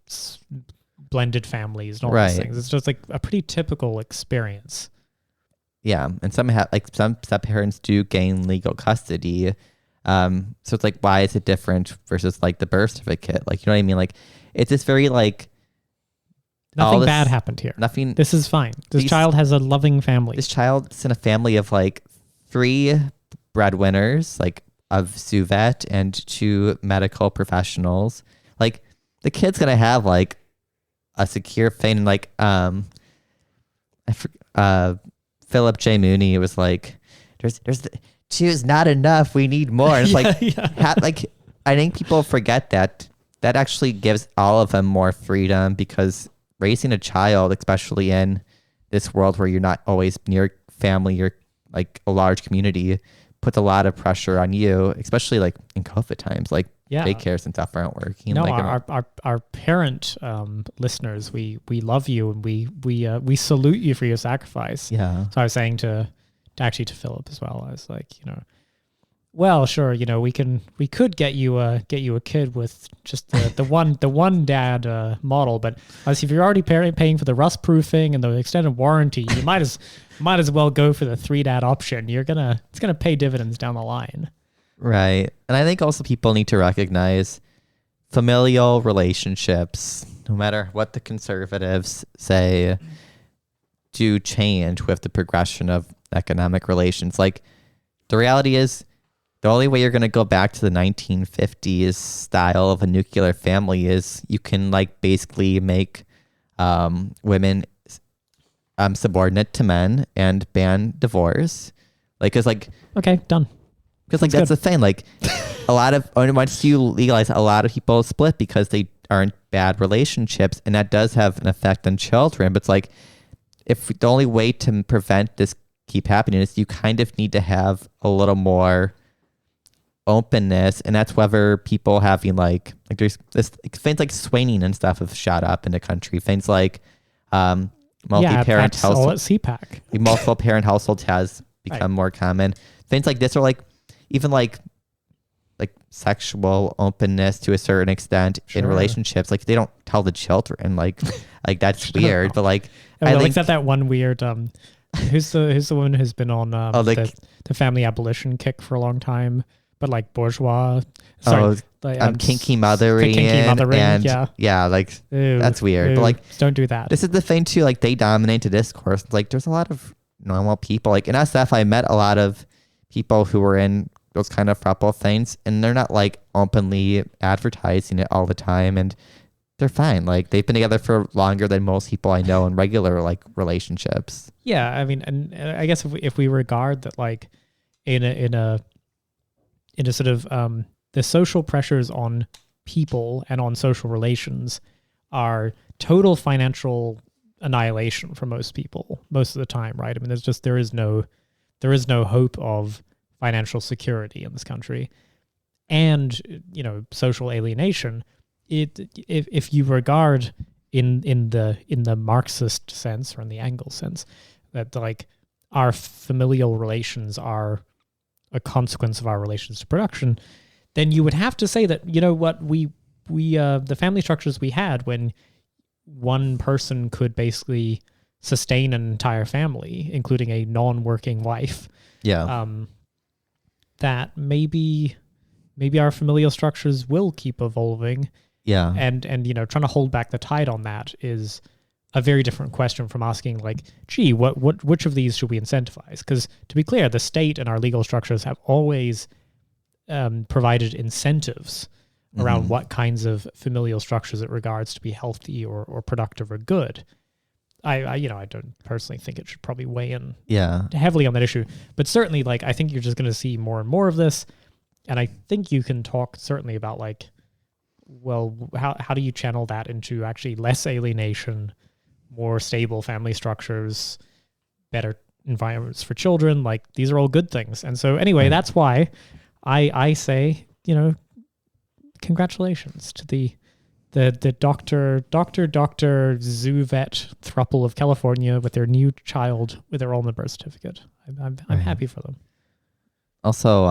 blended families and all these things. It's just like a pretty typical experience. Yeah, and some parents do gain legal custody. So it's like, why is it different versus like the birth certificate? Like, you know what I mean? Like, it's just very like nothing bad happened here. Nothing. This is fine. This child has a loving family. This child's in a family of like 3 breadwinners, like of Suvet and 2 medical professionals. Like, the kid's gonna have like a secure thing. And like Philip J. Mooney was like, there's 2 is not enough. We need more. And it's like I think people forget that actually gives all of them more freedom, because raising a child, especially in this world where you're not always near family, you're like a large community, puts a lot of pressure on you, especially like in COVID times, like daycares and stuff aren't working. No, like, our parent listeners, we love you, and we salute you for your sacrifice. Yeah. So I was saying to Philip as well. I was like, well, sure, we could get you a kid with just the one dad model, but if you're already paying for the rust proofing and the extended warranty, you might as well go for the 3 dad option. It's gonna pay dividends down the line. Right. And I think also people need to recognize familial relationships, no matter what the conservatives say, do change with the progression of economic relations. Like, the reality is, the only way you're going to go back to the 1950s style of a nuclear family is you can like basically make women subordinate to men and ban divorce. Like, cause like, okay, done. Because like that's the thing. Like, a lot of once you legalize, a lot of people split because they aren't bad relationships, and that does have an effect on children. But it's like, if the only way to prevent this keep happening is you kind of need to have a little more openness, and that's whether people having like there's this things like swinging and stuff have shot up in the country. Things like multi-parent household, CPAC, multiple parent households has become more common. Things like this are like even like sexual openness to a certain extent in relationships. Like, they don't tell the children. Like that's weird. But like, I think except that one weird who's the woman who's been on the family abolition kick for a long time, but like bourgeois. Sorry, kinky mothering. And like, ew, that's weird. Ew, but like, don't do that. This is the thing too. Like, they dominate the discourse. Like, there's a lot of normal people. Like in SF, I met a lot of people who were in those kind of throuple things, and they're not like openly advertising it all the time, and they're fine. Like, they've been together for longer than most people I know in regular like relationships. Yeah, I mean, and I guess if we regard that like in a sort of the social pressures on people and on social relations are total financial annihilation for most people most of the time, right? I mean, there is no hope of financial security in this country, and social alienation. If you regard in the Marxist sense or in the Engels sense that like our familial relations are a consequence of our relations to production, then you would have to say that we the family structures we had when one person could basically sustain an entire family, including a non-working wife. Yeah. That maybe our familial structures will keep evolving. Yeah. And trying to hold back the tide on that is a very different question from asking like, gee, which of these should we incentivize? Because to be clear, the state and our legal structures have always provided incentives around what kinds of familial structures it regards to be healthy or productive or good. I don't personally think it should probably weigh in heavily on that issue, but certainly like I think you're just going to see more and more of this, and I think you can talk certainly about like, well, how do you channel that into actually less alienation, more stable family structures, better environments for children? Like, these are all good things, and so anyway, that's why I say congratulations to the Dr. Zoo Vet throuple of California with their new child with their own birth certificate. I'm happy for them. Also,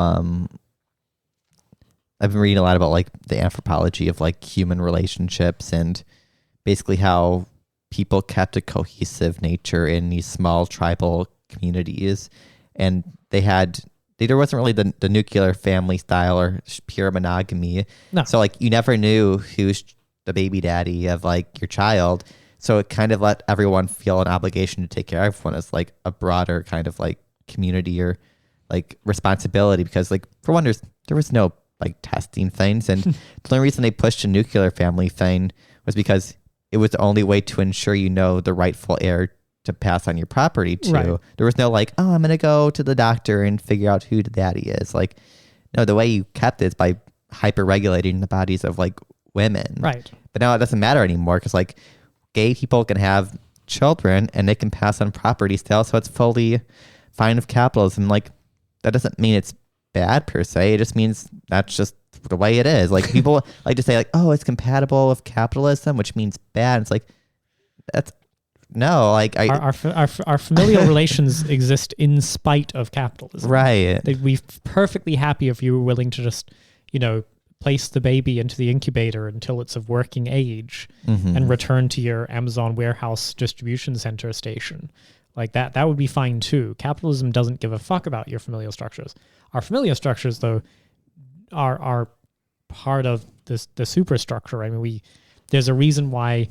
I've been reading a lot about like the anthropology of like human relationships and basically how people kept a cohesive nature in these small tribal communities, and there wasn't really the nuclear family style or pure monogamy. No. So like you never knew who's the baby daddy of like your child. So it kind of let everyone feel an obligation to take care of everyone as like a broader kind of like community or like responsibility, because like for one, there was no like testing things, and the only reason they pushed a nuclear family thing was because it was the only way to ensure the rightful heir to pass on your property to. Right. There was no like, oh, I'm gonna go to the doctor and figure out who the daddy is. Like, no, the way you kept it is by hyper regulating the bodies of like women. Right. But now it doesn't matter anymore because like gay people can have children and they can pass on property still, so it's fully fine with capitalism. Like that doesn't mean it's bad per se. It just means that's just the way it is. Like people like to say like, oh, it's compatible with capitalism, which means bad. It's like that's no, like our familial relations exist in spite of capitalism. Right. They'd be perfectly happy if you were willing to just, place the baby into the incubator until it's of working age and return to your Amazon warehouse distribution center station. Like that would be fine too. Capitalism doesn't give a fuck about your familial structures. Our familial structures, though, are part of the superstructure. I mean, there's a reason why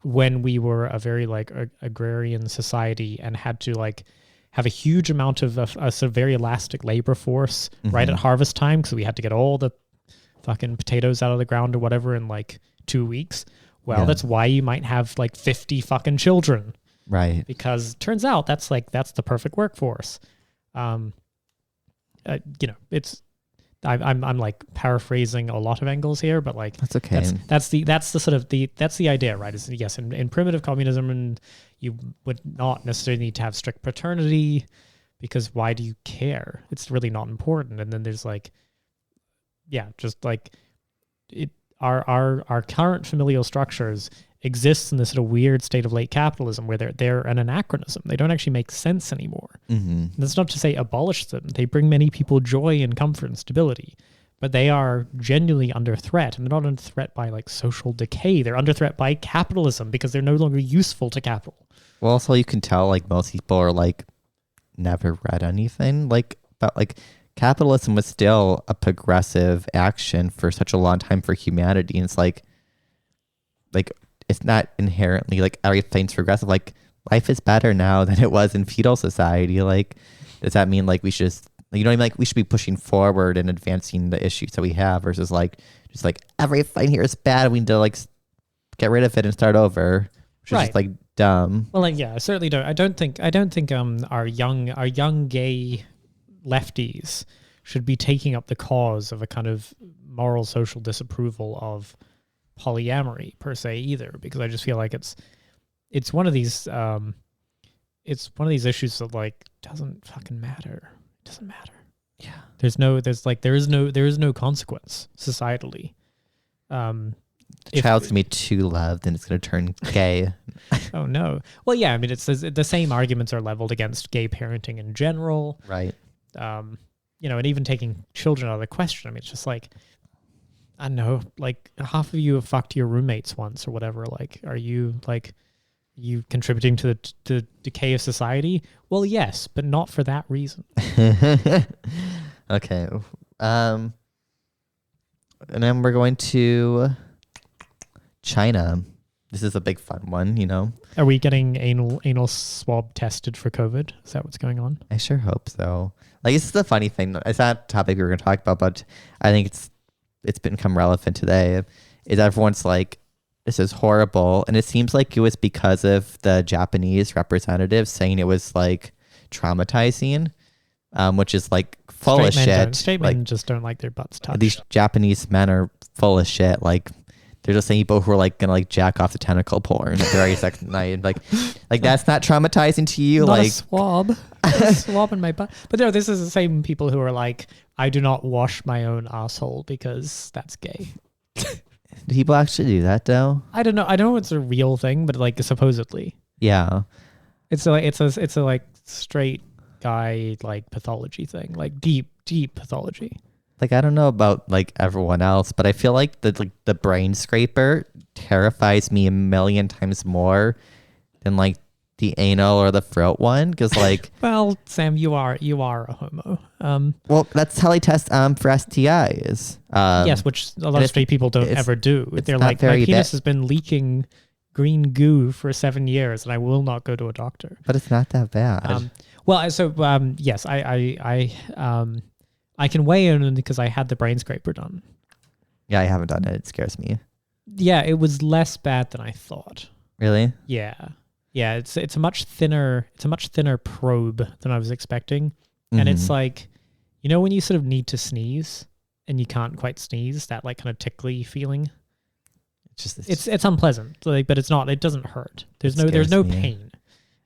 when we were a very like agrarian society and had to like have a huge amount of a sort of very elastic labor force right at harvest time, because we had to get all the fucking potatoes out of the ground or whatever in like 2 weeks. Well, that's why you might have like 50 fucking children. Right. Because it turns out that's the perfect workforce. It's I'm like paraphrasing a lot of angles here, but like that's okay. That's the idea, right? Is yes, in primitive communism, and you would not necessarily need to have strict paternity, because why do you care? It's really not important. And then there's like, just like it. Our current familial structures exist in this sort of weird state of late capitalism where they're an anachronism. They don't actually make sense anymore. And that's not to say abolish them. They bring many people joy and comfort and stability, but they are genuinely under threat. And they're not under threat by like social decay. They're under threat by capitalism because they're no longer useful to capital. Well, also you can tell like most people are like never read anything like about like capitalism was still a progressive action for such a long time for humanity. And it's like it's not inherently like everything's progressive. Like life is better now than it was in feudal society. Like, does that mean like we should just, you know what I mean? Like we should be pushing forward and advancing the issues that we have versus like, just like everything here is bad. We need to like get rid of it and start over, which is just like dumb. Well, like, I certainly don't. I don't think our young gay lefties should be taking up the cause of a kind of moral social disapproval of polyamory per se either, because I just feel like it's one of these issues that like doesn't fucking matter. It doesn't matter. Yeah. There is no consequence societally. The child's gonna be too loved and it's gonna turn gay. Oh no. Well, yeah, I mean it's the same arguments are leveled against gay parenting in general. Right. And even taking children out of the question. I mean, it's just like, I don't know, like half of you have fucked your roommates once or whatever. Like, are you contributing to the decay of society? Well, yes, but not for that reason. Okay. And then we're going to China. This is a big fun one, Are we getting anal swab tested for COVID? Is that what's going on? I sure hope so. Like, this is the funny thing. It's not a topic we were going to talk about, but I think it's become relevant today. Is everyone's like, this is horrible. And it seems like it was because of the Japanese representatives saying it was like traumatizing, which is like full of shit. Straight men just don't like their butts touched. These Japanese men are full of shit. Like, they're just saying people who are like gonna like jack off the tentacle porn at the very second night. Like that's not traumatizing to you. Not like a swab. A swab in my butt. But no, this is the same people who are like, I do not wash my own asshole because that's gay. Do people actually do that though? I don't know. I don't know if it's a real thing, but like supposedly. Yeah. It's a like straight guy like pathology thing, like deep pathology. Like, I don't know about like everyone else, but I feel like the brain scraper terrifies me a million times more than like the anal or the throat one, because like Well, Sam, you are a homo. well, that's how they test for STIs. Yes, which a lot of straight people don't ever do. They're like, my penis has been leaking green goo for 7 years, and I will not go to a doctor. But it's not that bad. Yes, I can weigh in because I had the brain scraper done. Yeah, I haven't done it. It scares me. Yeah, it was less bad than I thought. Really? Yeah. Yeah, it's a much thinner probe than I was expecting. And it's like, you know when you sort of need to sneeze and you can't quite sneeze, that like kind of tickly feeling? It's unpleasant. Like, but it's not, it doesn't hurt. There's no pain.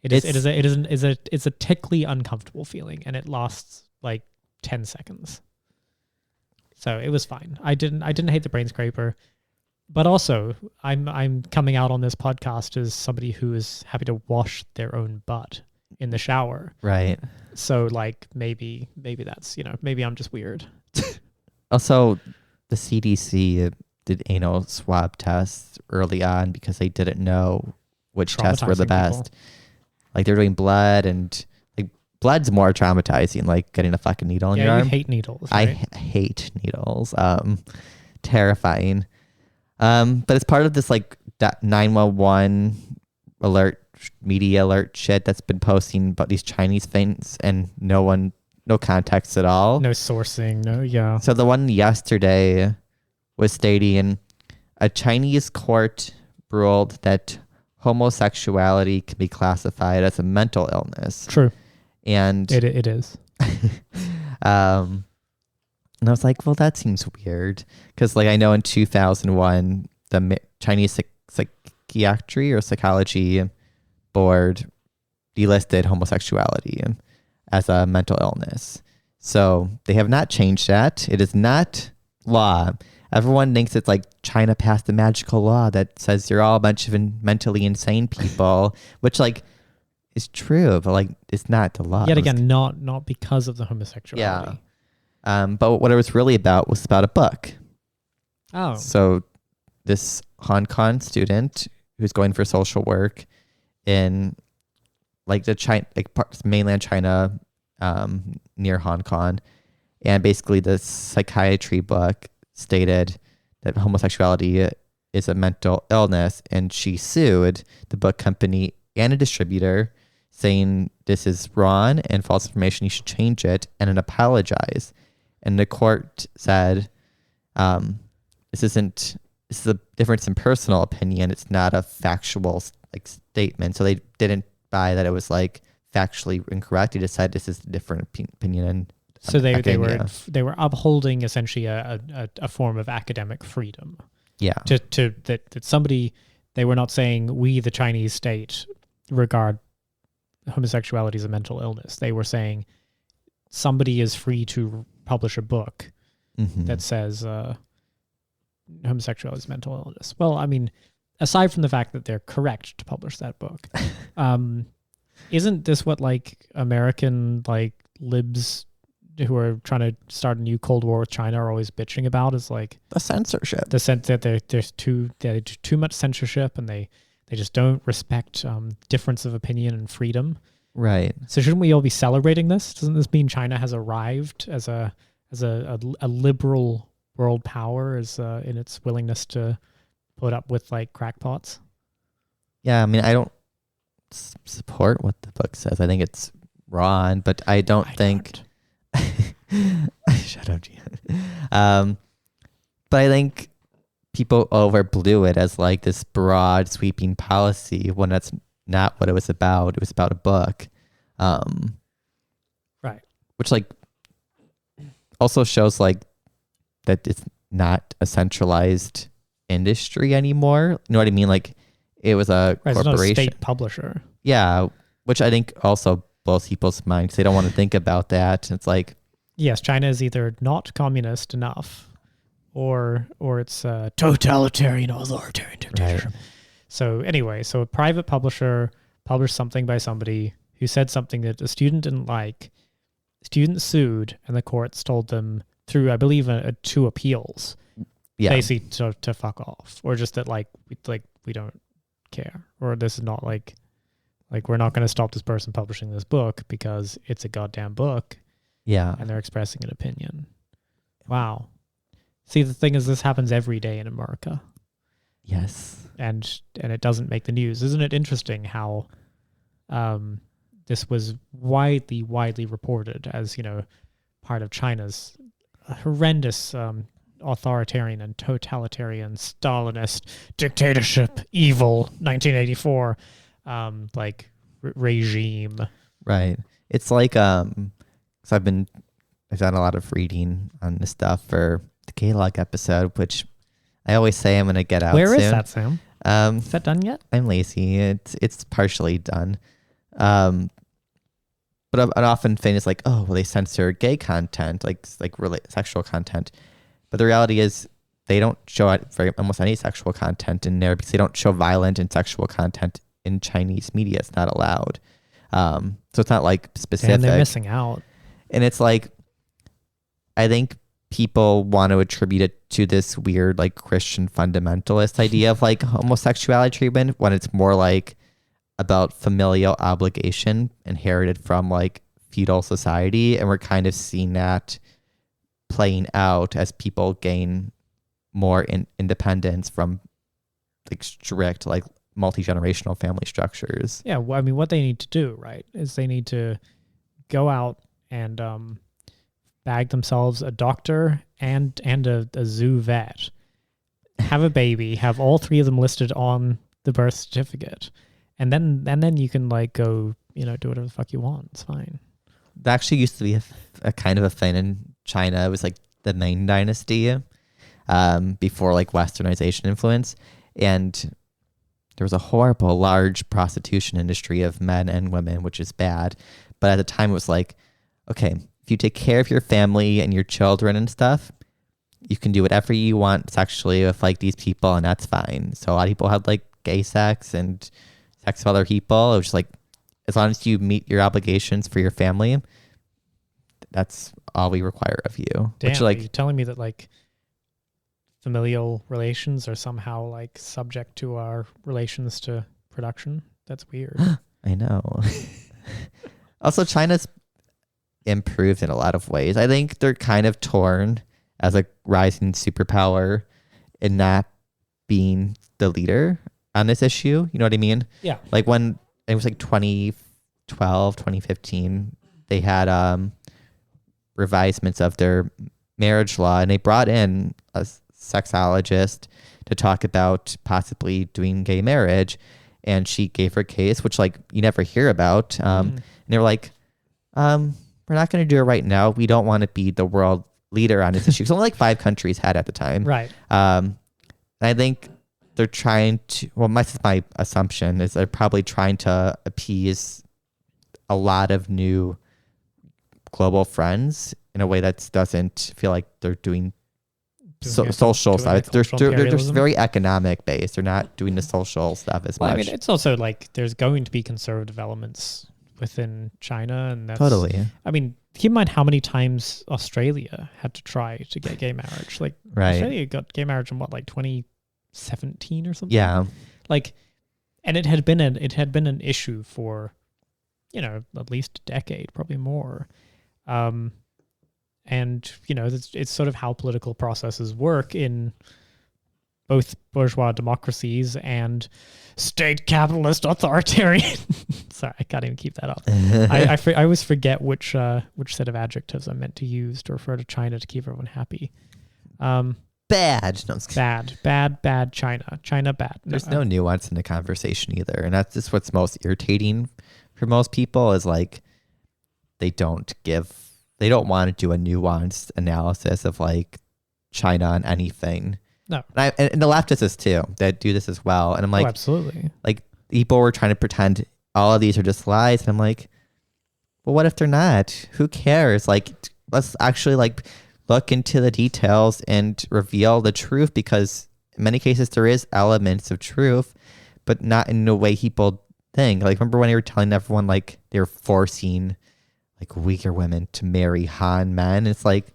It's a tickly uncomfortable feeling, and it lasts like 10 seconds. So it was fine. I didn't hate the brain scraper. But also, I'm coming out on this podcast as somebody who is happy to wash their own butt in the shower. Right. So like maybe that's, maybe I'm just weird. Also, the CDC did anal swab tests early on because they didn't know which tests were the best. People. Like they're doing blood, and like blood's more traumatizing, like getting a fucking needle in your arm. Yeah, you hate needles. Right? I hate needles. Terrifying. But it's part of this like 911 alert, media alert shit that's been posting about these Chinese things, and no context at all. No sourcing, yeah. So the one yesterday was stating a Chinese court ruled that homosexuality can be classified as a mental illness. True. And it is. And I was like, well, that seems weird. Because like I know in 2001, the Chinese psychiatry or psychology board delisted homosexuality as a mental illness. So they have not changed that. It is not law. Everyone thinks it's like China passed a magical law that says you're all a bunch of mentally insane people, which like is true, but like it's not the law. Yet again, not because of the homosexuality. Yeah. But what it was really about was about a book. Oh. So this Hong Kong student who's going for social work in like mainland China, near Hong Kong, and basically the psychiatry book stated that homosexuality is a mental illness, and she sued the book company and a distributor, saying this is wrong and false information. You should change it and then apologize. And the court said, this is a difference in personal opinion. It's not a factual like statement. So they didn't buy that it was like factually incorrect. They decided this is a different opinion. And so they were upholding essentially a form of academic freedom. Yeah. That somebody, they were not saying we, the Chinese state, regard homosexuality as a mental illness. They were saying somebody is free to publish a book that says homosexuality is mental illness. Well, I mean, aside from the fact that they're correct to publish that book, isn't this what like American like libs who are trying to start a new Cold War with China are always bitching about? Is like the censorship, the sense that there's too much censorship, and they just don't respect difference of opinion and freedom. Right. So shouldn't we all be celebrating this? Doesn't this mean China has arrived as a liberal world power in its willingness to put up with like crackpots? Yeah, I mean, I don't support what the book says. I think it's wrong, but I don't think. Shut up, Gian. But I think people overblew it as like this broad, sweeping policy when that's not what it was about. It was about a book. Right. Which like also shows like that it's not a centralized industry anymore. You know what I mean? Like it was a corporation. It's not a state publisher. Yeah. Which I think also blows people's minds. They don't want to think about that. It's like, yes, China is either not communist enough or it's totalitarian, authoritarian dictatorship. Right. So anyway, so a private publisher published something by somebody who said something that a student didn't like. Student sued, and the courts told them through, I believe, 2 appeals, basically to fuck off, or just that we don't care, or this is not like we're not going to stop this person publishing this book because it's a goddamn book. Yeah. And they're expressing an opinion. Wow. See, the thing is, this happens every day in America. Yes. And it doesn't make the news. Isn't it interesting how this was widely reported as, part of China's horrendous authoritarian and totalitarian Stalinist dictatorship, evil 1984 regime. Right. It's like so I've done a lot of reading on this stuff for the Gaylog episode, which I always say I'm gonna get out soon. Where is that, Sam? Is that done yet? I'm lazy. It's partially done. But an often thing is like, oh, well, they censor gay content, like sexual content. But the reality is they don't show almost any sexual content in there because they don't show violent and sexual content in Chinese media. It's not allowed. So it's not like specific. And they're missing out. And it's like, I think people want to attribute it to this weird like Christian fundamentalist idea of like homosexuality treatment when it's more like about familial obligation inherited from like feudal society. And we're kind of seeing that playing out as people gain more independence from like strict like multi-generational family structures. Yeah, well, I mean, what they need to do, right, is they need to go out and bag themselves a doctor and a zoo vet, have a baby, have all 3 of them listed on the birth certificate, and then you can like go, do whatever the fuck you want. It's fine. That actually used to be a kind of a thing in China. It was like the Ming Dynasty, before like Westernization influence, and there was a horrible, large prostitution industry of men and women, which is bad. But at the time, it was like, okay, if you take care of your family and your children and stuff, you can do whatever you want sexually with like these people, and that's fine. So a lot of people had like gay sex and sex with other people. It was just like, as long as you meet your obligations for your family, that's all we require of you. Damn, which, like, are you telling me that like familial relations are somehow like subject to our relations to production? That's weird. I know. Also, China's improved in a lot of ways. I think they're kind of torn as a rising superpower in not being the leader on this issue. You know what I mean? Yeah. Like when it was like 2012, 2015, they had revisements of their marriage law, and they brought in a sexologist to talk about possibly doing gay marriage, and she gave her case, which like you never hear about. And they were like, we're not going to do it right now. We don't want to be the world leader on this issue. Because only like 5 countries had at the time. Right. And I think they're trying to, well, my assumption is they're probably trying to appease a lot of new global friends in a way that doesn't feel like they're doing social stuff. They're just very economic based. They're not doing the social stuff as much. I mean, it's also like there's going to be conservative elements within China, and that's totally. I mean, keep in mind how many times Australia had to try to get gay marriage. Like, right. Australia got gay marriage in what, like 2017 or something. Yeah. Like, and it had been an issue for, at least a decade, probably more. And, it's sort of how political processes work in both bourgeois democracies and state capitalist authoritarian. Sorry, I can't even keep that up. I always forget which set of adjectives I'm meant to use to refer to China to keep everyone happy. Bad. No, bad China. China bad. There's no nuance in the conversation either. And that's just what's most irritating for most people is like they don't want to do a nuanced analysis of like China on anything. No. And the leftists too, that do this as well. And I'm like, absolutely. Like people were trying to pretend all of these are just lies. And I'm like, well, what if they're not? Who cares? Like, let's actually like look into the details and reveal the truth, because in many cases there is elements of truth, but not in the way people thing. Like, remember when they were telling everyone like they were forcing like weaker women to marry Han men? It's like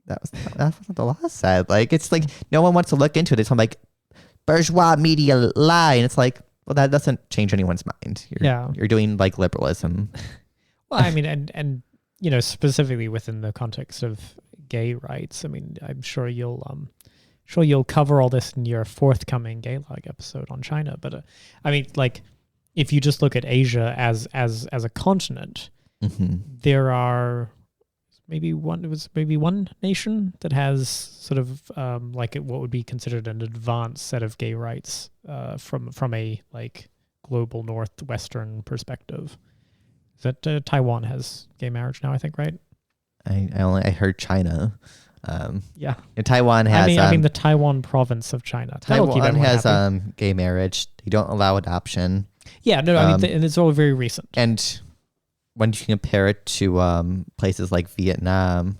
that's what the law said. Like, it's like no one wants to look into it. It's like bourgeois media lie, and it's like, well, that doesn't change anyone's mind. You're doing like liberalism. Well, I mean, and you know, specifically within the context of gay rights. I mean, I'm sure you'll cover all this in your forthcoming Gaylog episode on China. But I mean, like, if you just look at Asia as a continent, there are maybe one nation that has sort of like what would be considered an advanced set of gay rights from a like global northwestern perspective. Is that Taiwan has gay marriage now? I think, right? I heard China. Yeah, and Taiwan has. I mean the Taiwan province of China. Taiwan has gay marriage. They don't allow adoption. Yeah, no, I mean, and it's all very recent. And when you compare it to places like Vietnam,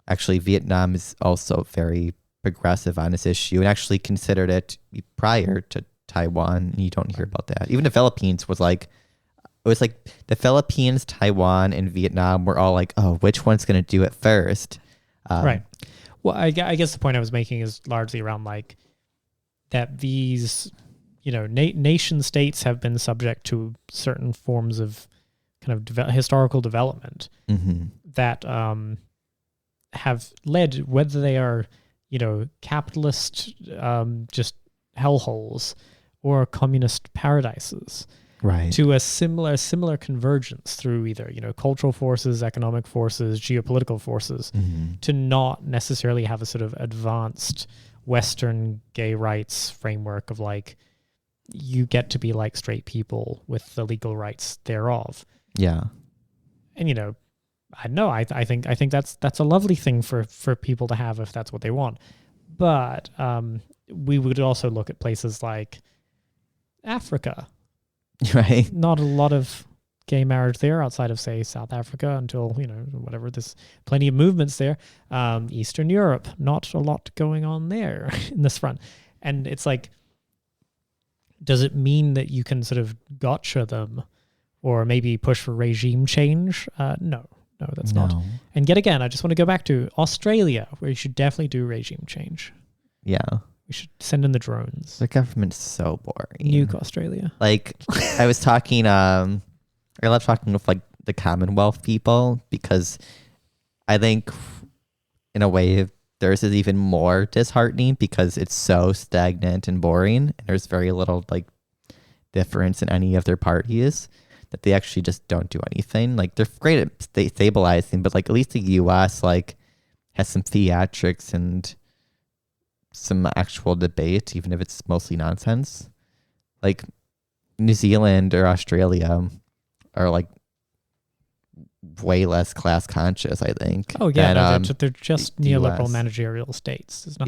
actually Vietnam is also very progressive on this issue and actually considered it prior to Taiwan. You don't hear about that. Even the Philippines was like. It was like the Philippines, Taiwan, and Vietnam were all like, oh, which one's going to do it first? Right. Well, I guess the point I was making is largely around like that these, you know, nation states have been subject to certain forms of kind of historical development that have led, whether they are, you know, capitalist just hellholes or communist paradises. Right. To a similar convergence through either, you know, cultural forces, economic forces, geopolitical forces, to not necessarily have a sort of advanced Western gay rights framework of like, you get to be like straight people with the legal rights thereof. Yeah. And, you know, I know, I think that's a lovely thing for people to have if that's what they want. But we would also look at places like Africa. Right. Not a lot of gay marriage there outside of, say, South Africa until, you know, whatever, there's plenty of movements there. Eastern Europe, not a lot going on there in this front. And it's like, does it mean that you can sort of gotcha them or maybe push for regime change? No, that's not. And yet again, I just want to go back to Australia, where you should definitely do regime change. Yeah. We should send in the drones. The government's so boring. Nuke Australia. Like, I was talking, I love talking with like the Commonwealth people because I think in a way theirs is even more disheartening because it's so stagnant and boring and there's very little like difference in any of their parties that they actually just don't do anything. Like, they're great at stabilizing, but like at least the US like has some theatrics and some actual debate, even if it's mostly nonsense. Like New Zealand or Australia are like way less class conscious, I think. Oh yeah, they're just neoliberal managerial states. There's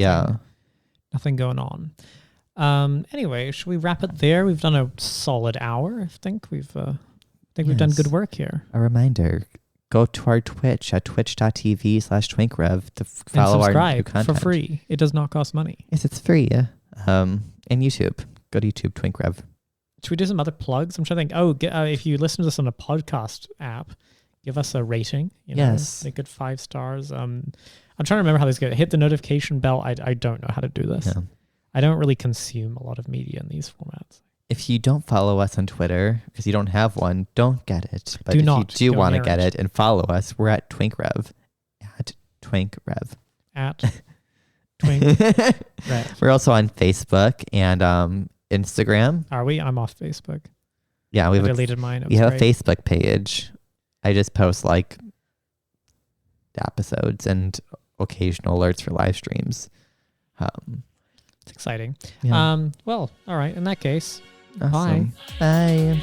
nothing going on. Anyway, should we wrap it there? We've done a solid hour. I think we've done good work here. A reminder. Go to our Twitch at twitch.tv/twinkrev to follow our new content. For free. It does not cost money. Yes, it's free. And YouTube. Go to YouTube, twinkrev. Should we do some other plugs? I'm trying to think. If you listen to this on a podcast app, give us a rating. Yes. A good 5 stars. I'm trying to remember how this goes. Hit the notification bell. I don't know how to do this. Yeah. I don't really consume a lot of media in these formats. If you don't follow us on Twitter, because you don't have one, don't get it. But if you do want to get it and follow us, we're at twinkrev. At twinkrev. At twinkrev. We're also on Facebook and Instagram. Are we? I'm off Facebook. Yeah, I deleted mine. We have a Facebook page. I just post like episodes and occasional alerts for live streams. It's exciting. Yeah. Well, all right. In that case, awesome. Bye.